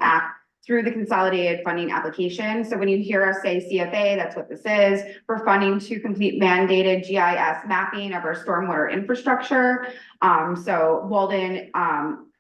through the consolidated funding application. So when you hear us say CFA, that's what this is, for funding to complete mandated GIS mapping of our stormwater infrastructure. So Walden,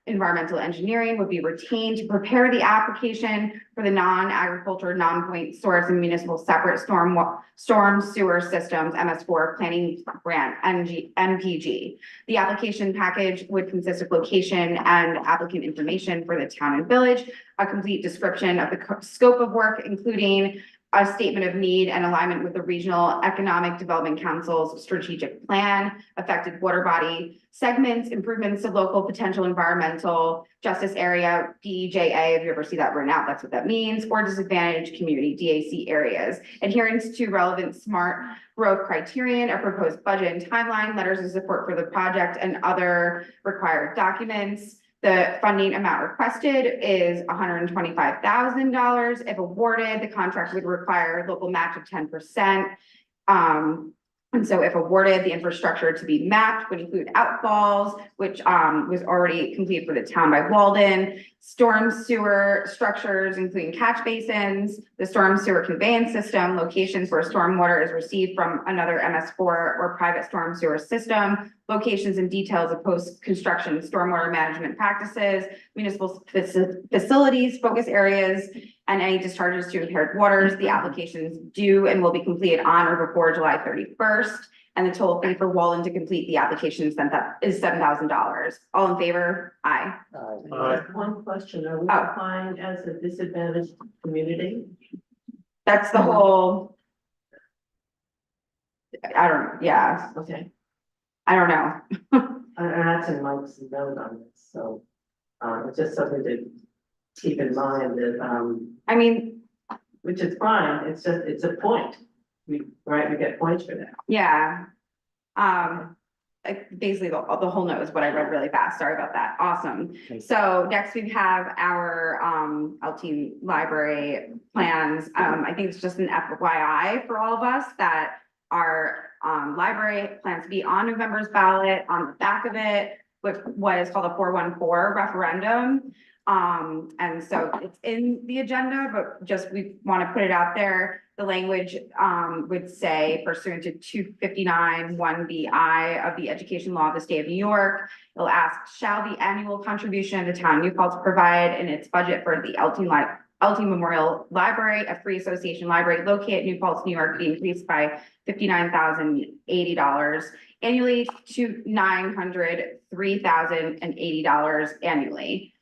Environmental Engineering would be retained to prepare the application for the non-agriculture, non-point source and municipal separate storm sewer systems, MS4 planning grant, MPG. The application package would consist of location and applicant information for the town and village, a complete description of the scope of work, including a statement of need and alignment with the Regional Economic Development Council's strategic plan, affected water body segments, improvements to local potential environmental justice area, DEJA, if you ever see that written out, that's what that means, or disadvantaged community, DAC areas, adherence to relevant smart growth criterion, a proposed budget and timeline, letters of support for the project, and other required documents. The funding amount requested is $125,000. If awarded, the contract would require a local match of 10%. And so if awarded, the infrastructure to be mapped would include outfalls, which was already completed for the town by Walden, storm sewer structures, including catch basins, the storm sewer conveyance system, locations where stormwater is received from another MS4 or private storm sewer system, locations and details of post-construction stormwater management practices, municipal facilities, focus areas, and any discharges to impaired waters. The applications due and will be completed on or before July 31st. And the total fee for Walden to complete the application is $7,000. All in favor? Aye. One question, are we Oh. defined as a disadvantaged community? That's the whole. I don't, yeah, Okay, I don't know. and that's in Mike's note on this, so, it's just something to keep in mind that, I mean, which is fine, it's just, it's a point. We get points for that. yeah. Basically the whole note is what I read really fast. Sorry about that. Awesome. So next we have our LT library plans. I think it's just an FYI for all of us that our library plans to be on November's ballot. On the back of it, with what is called a 414 referendum. And so it's in the agenda, but just we want to put it out there. The language would say pursuant to 259 1BI of the education law of the state of New York. It'll ask, shall the annual contribution of the town of New Paltz provide in its budget for the LT Memorial Library, a free association library located in New Paltz, New York, be increased by $59,080 annually to $903,080 annually.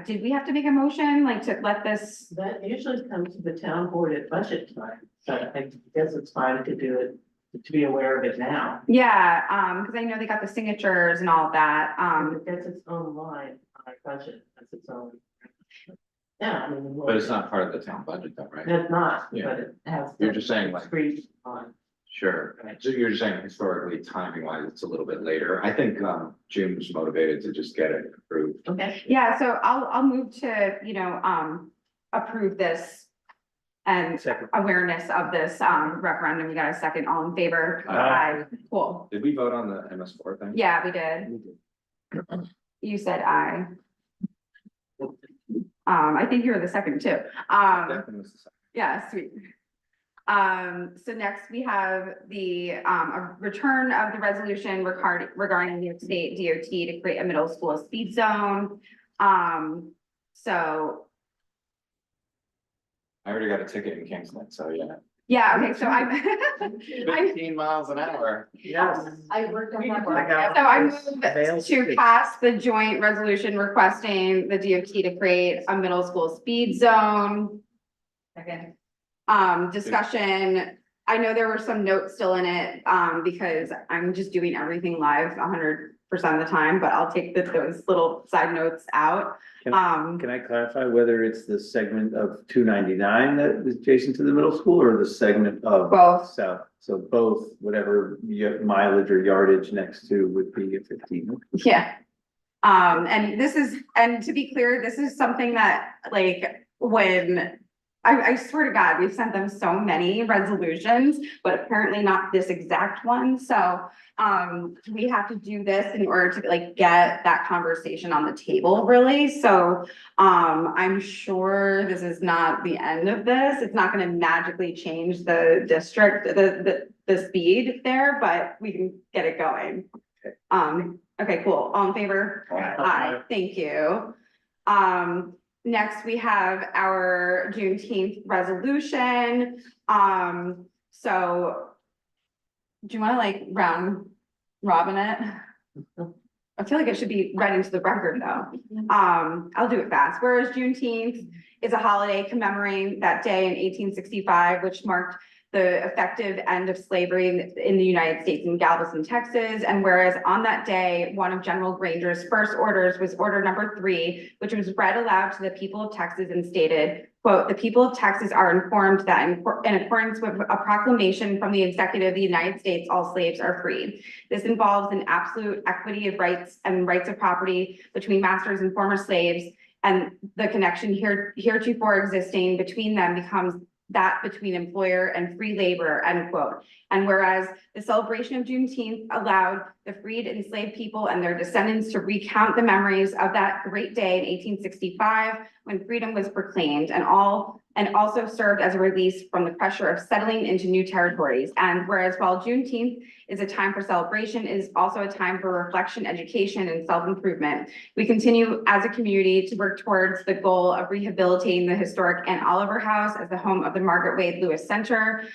Did we have to make a motion, like, to let this? That usually comes to the town board at budget time, so I guess it's fine to do it, to be aware of it now. Yeah, because I know they got the signatures and all of that. It gets its own line on our budget, that's its own. Yeah, I mean. But it's not part of the town budget though, right? It's not, Yeah. but it has. You're just saying, like- Discrete on. Sure. So you're just saying historically, timing wise, it's a little bit later. I think June was motivated to just get it approved. Okay. Yeah, so I'll move to, approve this and Second. awareness of this referendum. We got a second, all in favor? Aye. Cool. Did we vote on the MS4 thing? Yeah, we did. You said aye. I think you were the second too. Definitely was the second. Yeah, sweet. So next we have the a return of the resolution regarding New York State DOT to create a middle school speed zone. So. I already got a ticket in Kingston, so yeah. Yeah, okay, so I'm. 15 miles an hour. Yes. I worked on that. So I move to pass the joint resolution requesting the DOT to create a middle school speed zone. Second. Discussion, I know there were some notes still in it, because I'm just doing everything live 100% of the time, but I'll take those little side notes out. Can I clarify whether it's the segment of 299 that is adjacent to the middle school or the segment of Both. south? So both, whatever mileage or yardage next to would be a 15. Yeah. And to be clear, this is something that, like, when I swear to God, we've sent them so many resolutions, but apparently not this exact one, so. We have to do this in order to like get that conversation on the table, really, so. I'm sure this is not the end of this, it's not gonna magically change the district, the speed there, but we can get it going. Okay, cool, all in favor? Aye, thank you. Next, we have our Juneteenth resolution, so. Do you wanna like round robin it? I feel like it should be read into the record though. I'll do it fast. Whereas Juneteenth is a holiday commemorating that day in 1865, which marked the effective end of slavery in the United States in Galveston, Texas. And whereas on that day, one of General Granger's first orders was order number 3, which was read aloud to the people of Texas and stated, quote, "The people of Texas are informed that in accordance with a proclamation from the executive of the United States, all slaves are free. This involves an absolute equity of rights and rights of property between masters and former slaves, and the connection heretofore existing between them becomes that between employer and free labor," end quote. And whereas the celebration of Juneteenth allowed the freed enslaved people and their descendants to recount the memories of that great day in 1865 when freedom was proclaimed, and also served as a release from the pressure of settling into new territories. And whereas while Juneteenth is a time for celebration, it is also a time for reflection, education, and self-improvement. We continue as a community to work towards the goal of rehabilitating the historic Ann Oliver House as the home of the Margaret Wade Lewis Center,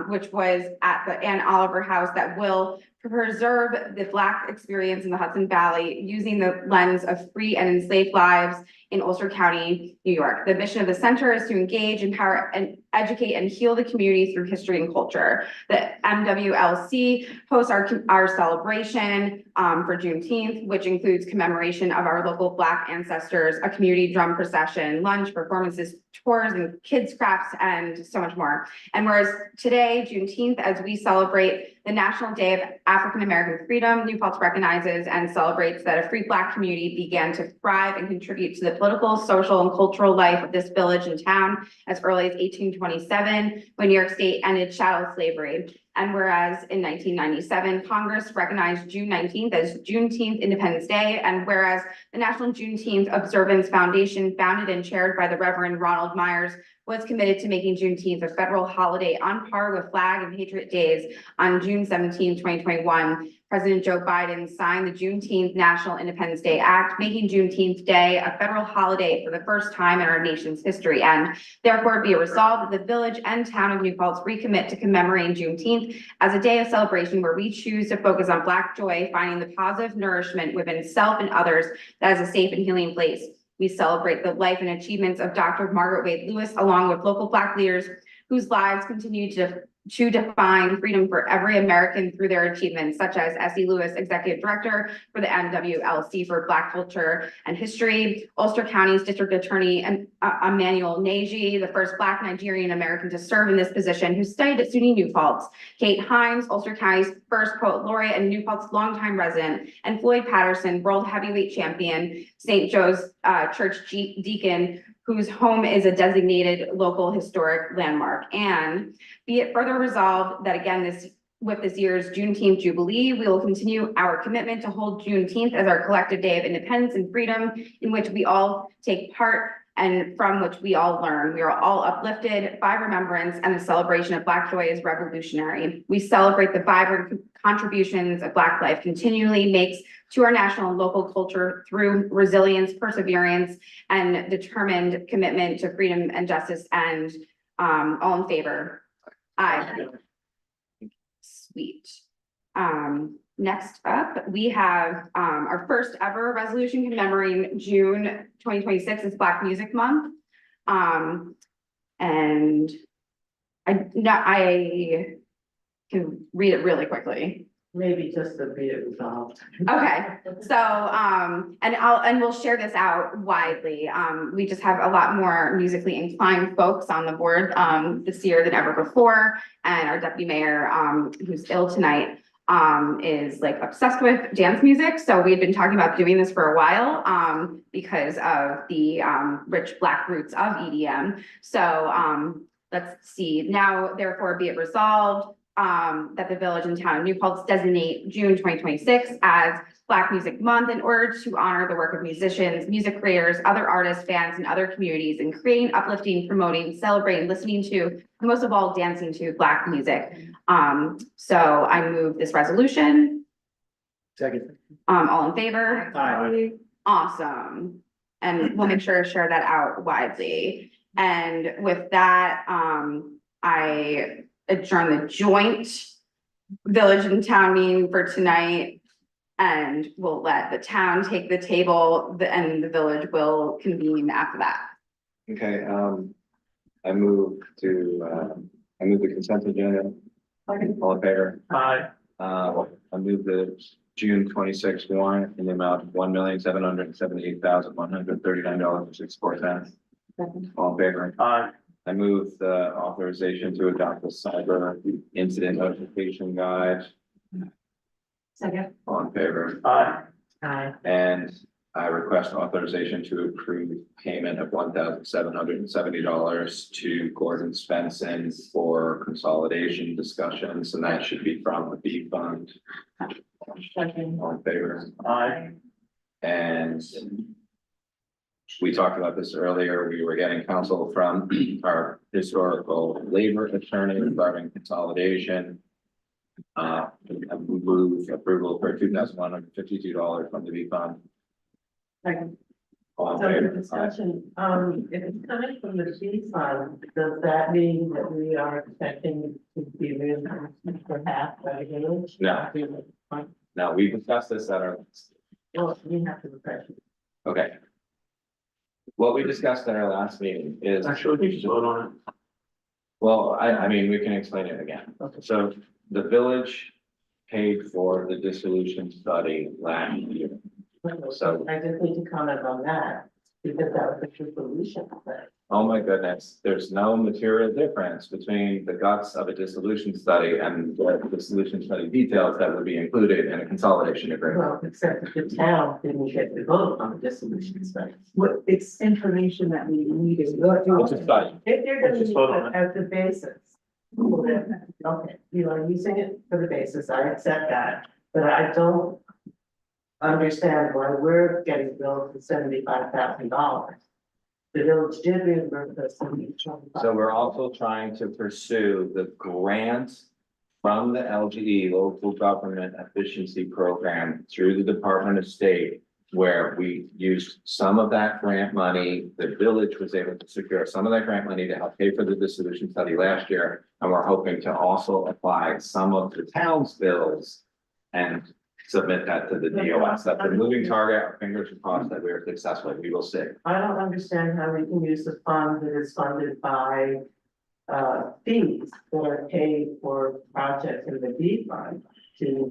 which was at the Ann Oliver House, that will preserve the Black experience in the Hudson Valley using the lens of free and enslaved lives in Ulster County, New York. The mission of the center is to engage, empower, and educate and heal the community through history and culture. The MWLC hosts our celebration for Juneteenth, which includes commemoration of our local Black ancestors, a community drum procession, lunch, performances, tours, and kids crafts, and so much more. And whereas today, Juneteenth, as we celebrate the National Day of African American Freedom, New Paltz recognizes and celebrates that a free Black community began to thrive and contribute to the political, social, and cultural life of this village and town as early as 1827, when New York State ended chattel slavery. And whereas in 1997, Congress recognized June 19th as Juneteenth Independence Day, and whereas the National Juneteenth Observance Foundation, founded and chaired by the Reverend Ronald Myers, was committed to making Juneteenth a federal holiday on par with Flag and Patriot Days. On June 17, 2021, President Joe Biden signed the Juneteenth National Independence Day Act, making Juneteenth Day a federal holiday for the first time in our nation's history. And therefore be it resolved that the village and town of New Paltz recommit to commemorating Juneteenth as a day of celebration where we choose to focus on Black joy, finding the positive nourishment within self and others that is a safe and healing place. We celebrate the life and achievements of Dr. Margaret Wade Lewis, along with local Black leaders whose lives continue to define freedom for every American through their achievements, such as S.E. Lewis, Executive Director for the MWLC for Black Culture and History, Ulster County's District Attorney Emmanuel Nagy, the first Black Nigerian American to serve in this position, who studied at SUNY New Paltz, Kate Himes, Ulster County's first poet laureate and New Paltz longtime resident, and Floyd Patterson, world heavyweight champion, St. Joe's Church deacon, whose home is a designated local historic landmark. And be it further resolved that again, with this year's Juneteenth Jubilee, we will continue our commitment to hold Juneteenth as our collective day of independence and freedom, in which we all take part and from which we all learn. We are all uplifted by remembrance, and the celebration of Black joy is revolutionary. We celebrate the vibrant contributions of Black life continually makes to our national and local culture through resilience, perseverance, and determined commitment to freedom and justice. And all in favor? Aye. Sweet. Next up, we have our first ever resolution commemorating June 2026 as Black Music Month. And I can read it really quickly. Maybe just to be resolved. Okay, so, and we'll share this out widely. We just have a lot more musically inclined folks on the board, this year than ever before. And our deputy mayor, who's ill tonight. is like obsessed with dance music. So we've been talking about doing this for a while, because of the, rich Black roots of EDM. So, let's see, now therefore be it resolved, that the village and town of New Paltz designate June 2026 as Black Music Month in order to honor the work of musicians, music creators, other artists, fans, and other communities in creating, uplifting, promoting, celebrating, listening to, and most of all, dancing to Black music. So I move this resolution. Second. All in favor? Aye. Awesome. And we'll make sure to share that out widely. And with that, I adjourn the joint village and town meeting for tonight. And we'll let the town take the table, and the village will convene after that. Okay, I move the consent agenda. All in favor? Aye. I move the June 26th warrant in the amount of $1,778,139.64. All in favor? Aye. I move the authorization to adopt the cyber incident notification guide. Second. All in favor? Aye. Aye. And I request authorization to approve payment of $1,770 to Gordon Svensson for consolidation discussions, and that should be from the B fund. Second. All in favor? Aye. And we talked about this earlier. We were getting counsel from our historical labor attorney regarding consolidation. We move approval for $2,152 from the B fund. Second. All in So the favor? discussion, if it's coming from the B fund, does that mean that we are expecting to be reimbursed for half by the village? No. No, we discussed this at our, Well, we have to refresh it. okay. What we discussed at our last meeting is, Actually, we should vote on it. well, I mean, we can explain it again. So the village paid for the dissolution study last year. So- I just need to comment on that, because that was the true solution. Oh my goodness, there's no material difference between the guts of a dissolution study and the dissolution study details that would be included in a consolidation agreement. Well, except that the town didn't get to vote on the dissolution study. What, it's information that we needed. It's a study. If you're Let's gonna just use vote on it as the basis. Okay, you are using it for the basis, I accept that, but I don't understand why we're getting billed for $75,000. The village did reimburse us. So we're also trying to pursue the grant from the LGE, Local Government Efficiency Program, through the Department of State, where we used some of that grant money. The village was able to secure some of that grant money to help pay for the dissolution study last year. And we're hoping to also apply some of the town's bills and submit that to the DOS. That's a moving target. Our fingers are crossed that we are successful. We will see. I don't understand how we can use the fund that is funded by fees that are paid for projects in the D fund to.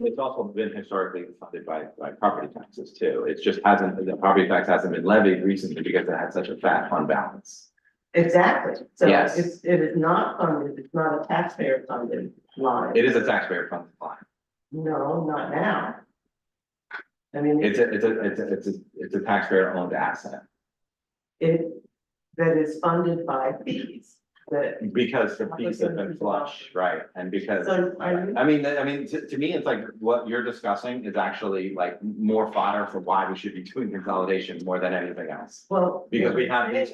It's also been historically funded by property taxes too. It just hasn't, the property tax hasn't been levied recently because it had such a fat fund balance. Exactly, so Yes. it is not funded, it's not a taxpayer funded line. It is a taxpayer funded line. No, not now. I mean, It's a taxpayer owned asset that is funded by fees, that, because the fees have been flush, right? And because, so are you? I mean, to me, it's like what you're discussing is actually like more fodder for why we should be doing consolidation more than anything else. Well. Because we have these.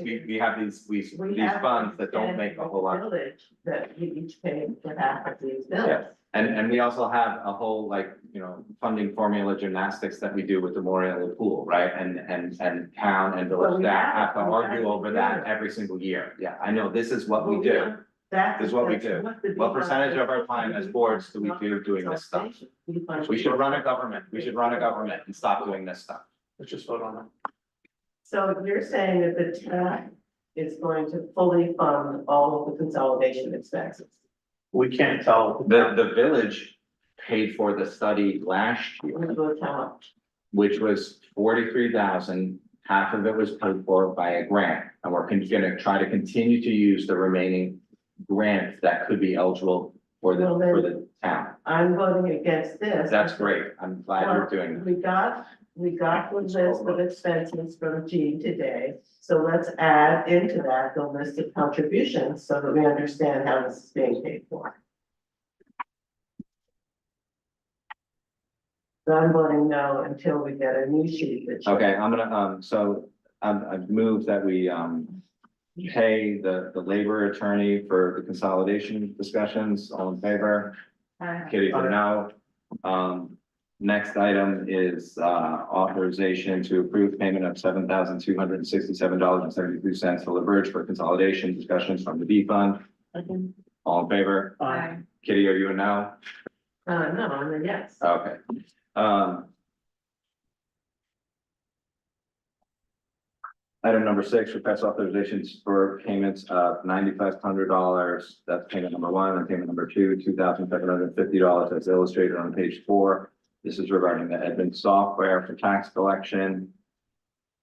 these funds that don't make a whole lot. Village that we each pay for half of these bills. Yeah. And we also have a whole funding formula gymnastics that we do with the Memorial Pool, right? And town and Well, village we staff have to have argue over that it. every single year. Yeah, I know, this is what we Well, do. That's. This is what we that's do. the What big percentage of our fund- time as boards do we do doing this stuff? We should run a government. We should run a government and stop doing this stuff. Let's just vote on it. So you're saying that the town is going to fully fund all of the consolidation expenses? We can't tell. The village paid for the study last year, Which how much? which was 43,000. Half of it was paid for by a grant, and we're gonna try to continue to use the remaining grants that could be eligible for Well, the town. I'm voting against this. That's great. I'm glad you're doing that. We got the list of expenses from Gene today, so let's add into that the list of contributions so that we understand how this is being paid for. So I'm voting no until we get a new sheet that. shows- Okay, I'm gonna, so I've moved that we, pay the labor attorney for the consolidation discussions. All in favor? Kitty for no. Next item is, authorization to approve payment of $7,267.72 to LaBerge for consolidation discussions from the B fund. All in favor? Aye. Kitty, are you a no? No, I'm a yes. Okay. Item number 6, request authorizations for payments of $9,500. That's payment number 1, and payment number 2, $2,750 as illustrated on page 4. This is regarding the Edmund software for tax collection.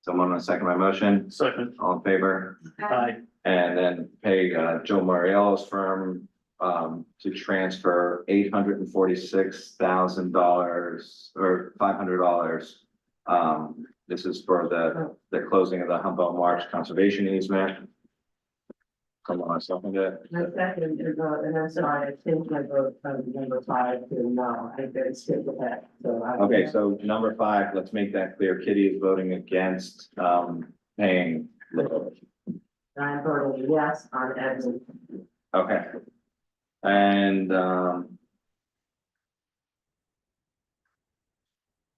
Someone want to second my motion? Second. All in favor? Aye. And then pay Joe Moriello's firm to transfer $846,000 or $500. This is for the closing of the Humboldt Marsh Conservation Easement. Someone want to second it? My second is, and I'm sorry, I changed my vote from number 5 to no, I did skip with that, so. Okay, so number 5, let's make that clear. Kitty is voting against paying. I'm voting yes on Edmund. Okay. And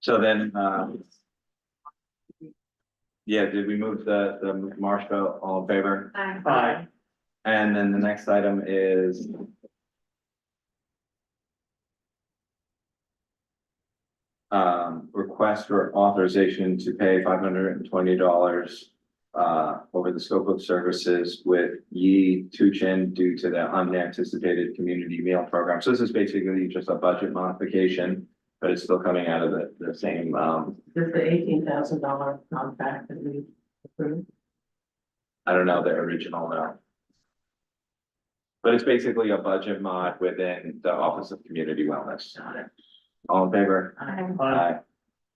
so then yeah, did we move the Marshville? All in favor? Aye. And then the next item is request for authorization to pay $520 over the scope of services with Yi Tuchin due to the unanticipated community meal program. So this is basically just a budget modification, but it's still coming out of the same, This is the $18,000 contract that we approved. I don't know, the original now. But it's basically a budget mod within the Office of Community Wellness. All in favor? Aye.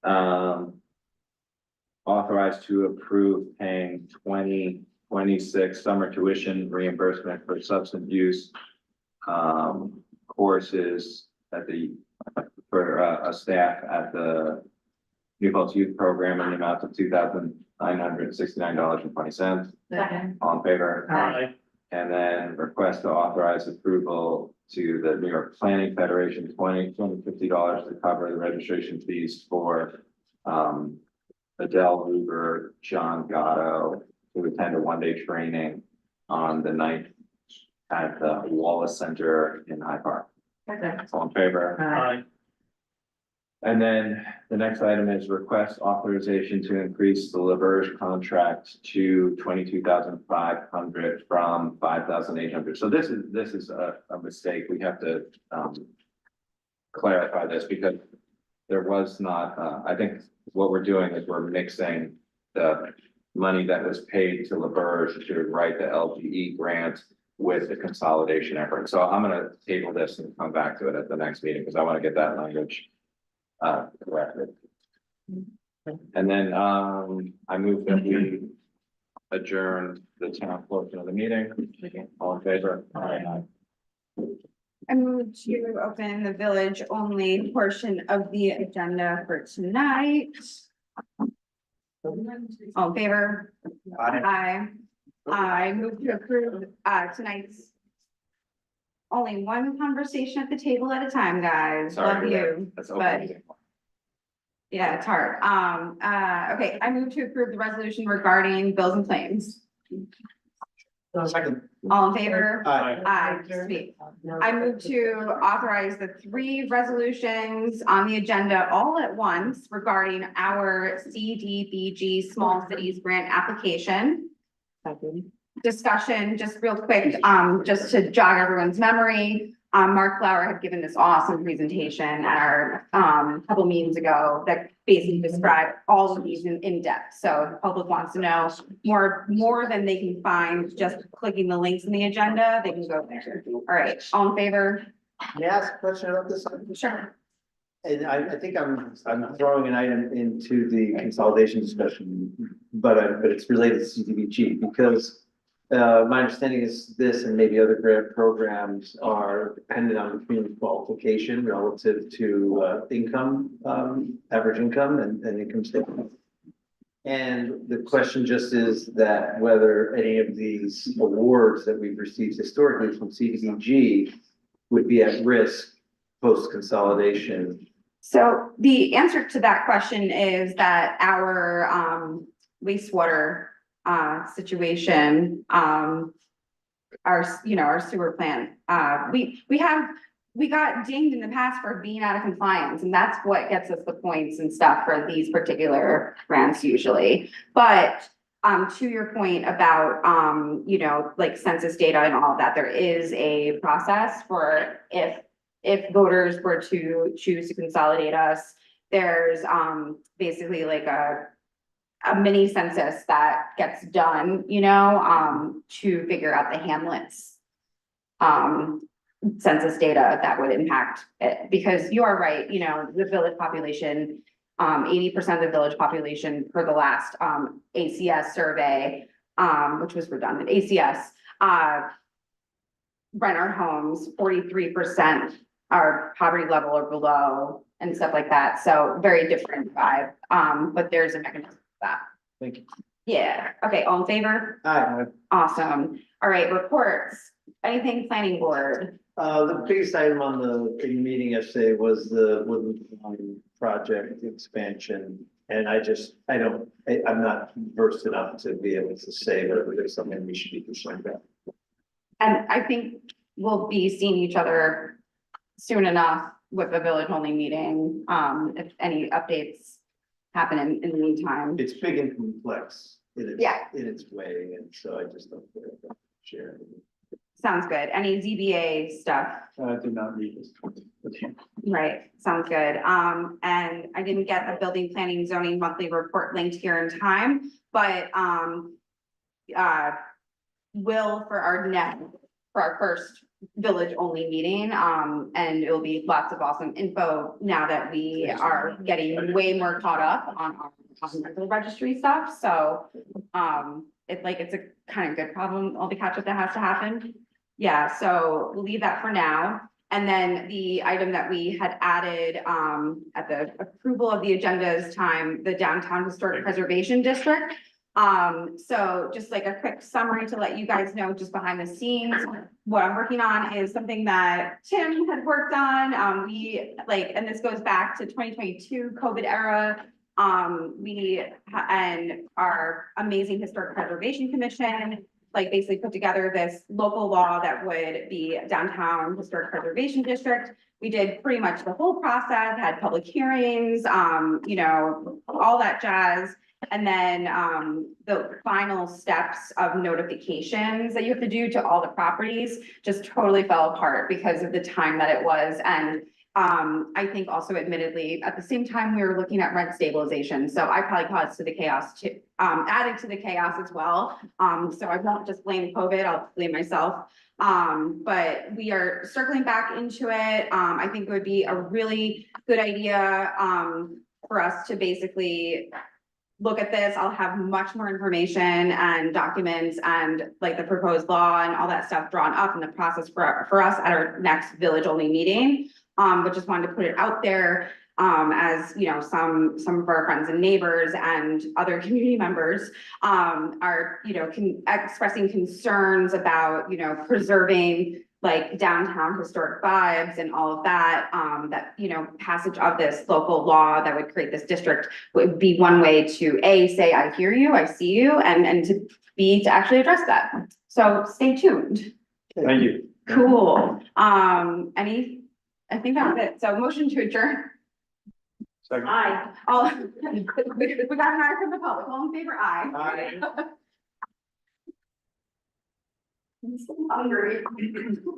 Aye. Authorized to approve paying 2026 summer tuition reimbursement for substance use courses at for a staff at the New Paltz Youth Program in the amount of $2,969.20. Second. All in favor? Aye. And then request to authorize approval to the New York Planning Federation, $250 to cover the registration fees for Adele Ruger, John Gatto, to attend a one-day training on the night at the Wallace Center in Hyde Park. All in favor? Aye. And then the next item is request authorization to increase the LaBerge contract to $22,500 from $5,800. So this is a mistake. We have to clarify this because there was not, I think what we're doing is we're mixing the money that was paid to LaBerge to write the LGE grant with the consolidation effort. So I'm gonna table this and come back to it at the next meeting because I want to get that language corrected. And then I move that we adjourn the town portion of the meeting. All in favor? Aye. I move to open the village only portion of the agenda for tonight. All in favor? Aye. I move to approve tonight's only one conversation at the table at a time, guys. Love Sorry, you, that's but open. yeah, it's hard. Okay, I move to approve the resolution regarding bills and claims. Second. All in favor? Aye. Aye, speak. I move to authorize the 3 resolutions on the agenda all at once regarding our CDBG Small Cities Grant application. Discussion, just real quick, just to jog everyone's memory. Mark Flower had given this awesome presentation at our, couple meetings ago that basically described all of these in depth. So if the public wants to know more than they can find just clicking the links in the agenda, they can go there. All right, all in favor? May I ask a question about this? Sure. And I think I'm throwing an item into the consolidation discussion, but it's related to CDBG because my understanding is this and maybe other grant programs are dependent on the community qualification relative to income, average income and income statement. And the question just is that whether any of these awards that we've received historically from CDBG would be at risk post-consolidation. So the answer to that question is that our wastewater situation, our sewer plant, we got dinged in the past for being out of compliance, and that's what gets us the points and stuff for these particular grants usually. But to your point about like census data and all of that, there is a process for if voters were to choose to consolidate us, there's basically like a mini census that gets done, to figure out the hamlets census data that would impact it, because you are right, the village population, 80% of the village population per the last ACS survey, which was redundant, ACS, rent our homes, 43% are poverty level or below and stuff like that. So very different vibe, but there's a mechanism for that. Thank you. Yeah, okay, all in favor? Aye. Awesome. All right, reports. Anything planning board? The biggest item on the meeting yesterday was the Woodland Pond project expansion. And I'm not versed enough to be able to say whether there's something we should be concerned about. And I think we'll be seeing each other soon enough with the village only meeting, if any updates happen in the meantime. It's big and complex in its way, and so I just don't share it. Sounds good. Any ZBA stuff? I did not read this. Right, sounds good. And I didn't get a building planning zoning monthly report linked here in time, but will for our first village only meeting, and it'll be lots of awesome info now that we are getting way more caught up on our rental registry stuff. So it's a kind of good problem, all the catch up that has to happen. Yeah, so we'll leave that for now. And then the item that we had added at the approval of the agenda's time, the Downtown Historic Preservation District. So just like a quick summary to let you guys know, just behind the scenes, what I'm working on is something that Tim had worked on. And this goes back to 2022 COVID era. We and our amazing Historic Preservation Commission basically put together this local law that would be Downtown Historic Preservation District. We did pretty much the whole process, had public hearings, all that jazz. And then the final steps of notifications that you have to do to all the properties just totally fell apart because of the time that it was. And I think also admittedly, at the same time, we were looking at rent stabilization. So I probably caused to the chaos too, added to the chaos as well. So I won't just blame COVID, I'll blame myself. But we are circling back into it. I think it would be a really good idea for us to basically look at this. I'll have much more information and documents and the proposed law and all that stuff drawn up in the process for us at our next village only meeting. But just wanted to put it out there as some of our friends and neighbors and other community members are expressing concerns about preserving downtown historic vibes and all of that, that passage of this local law that would create this district would be one way to say I hear you, I see you, and to actually address that. So stay tuned. Thank you. Cool. I think that's it. So motion to adjourn. Second. Aye. We got an eye from the public. All in favor? Aye. Aye. I'm so hungry.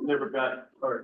Never got, or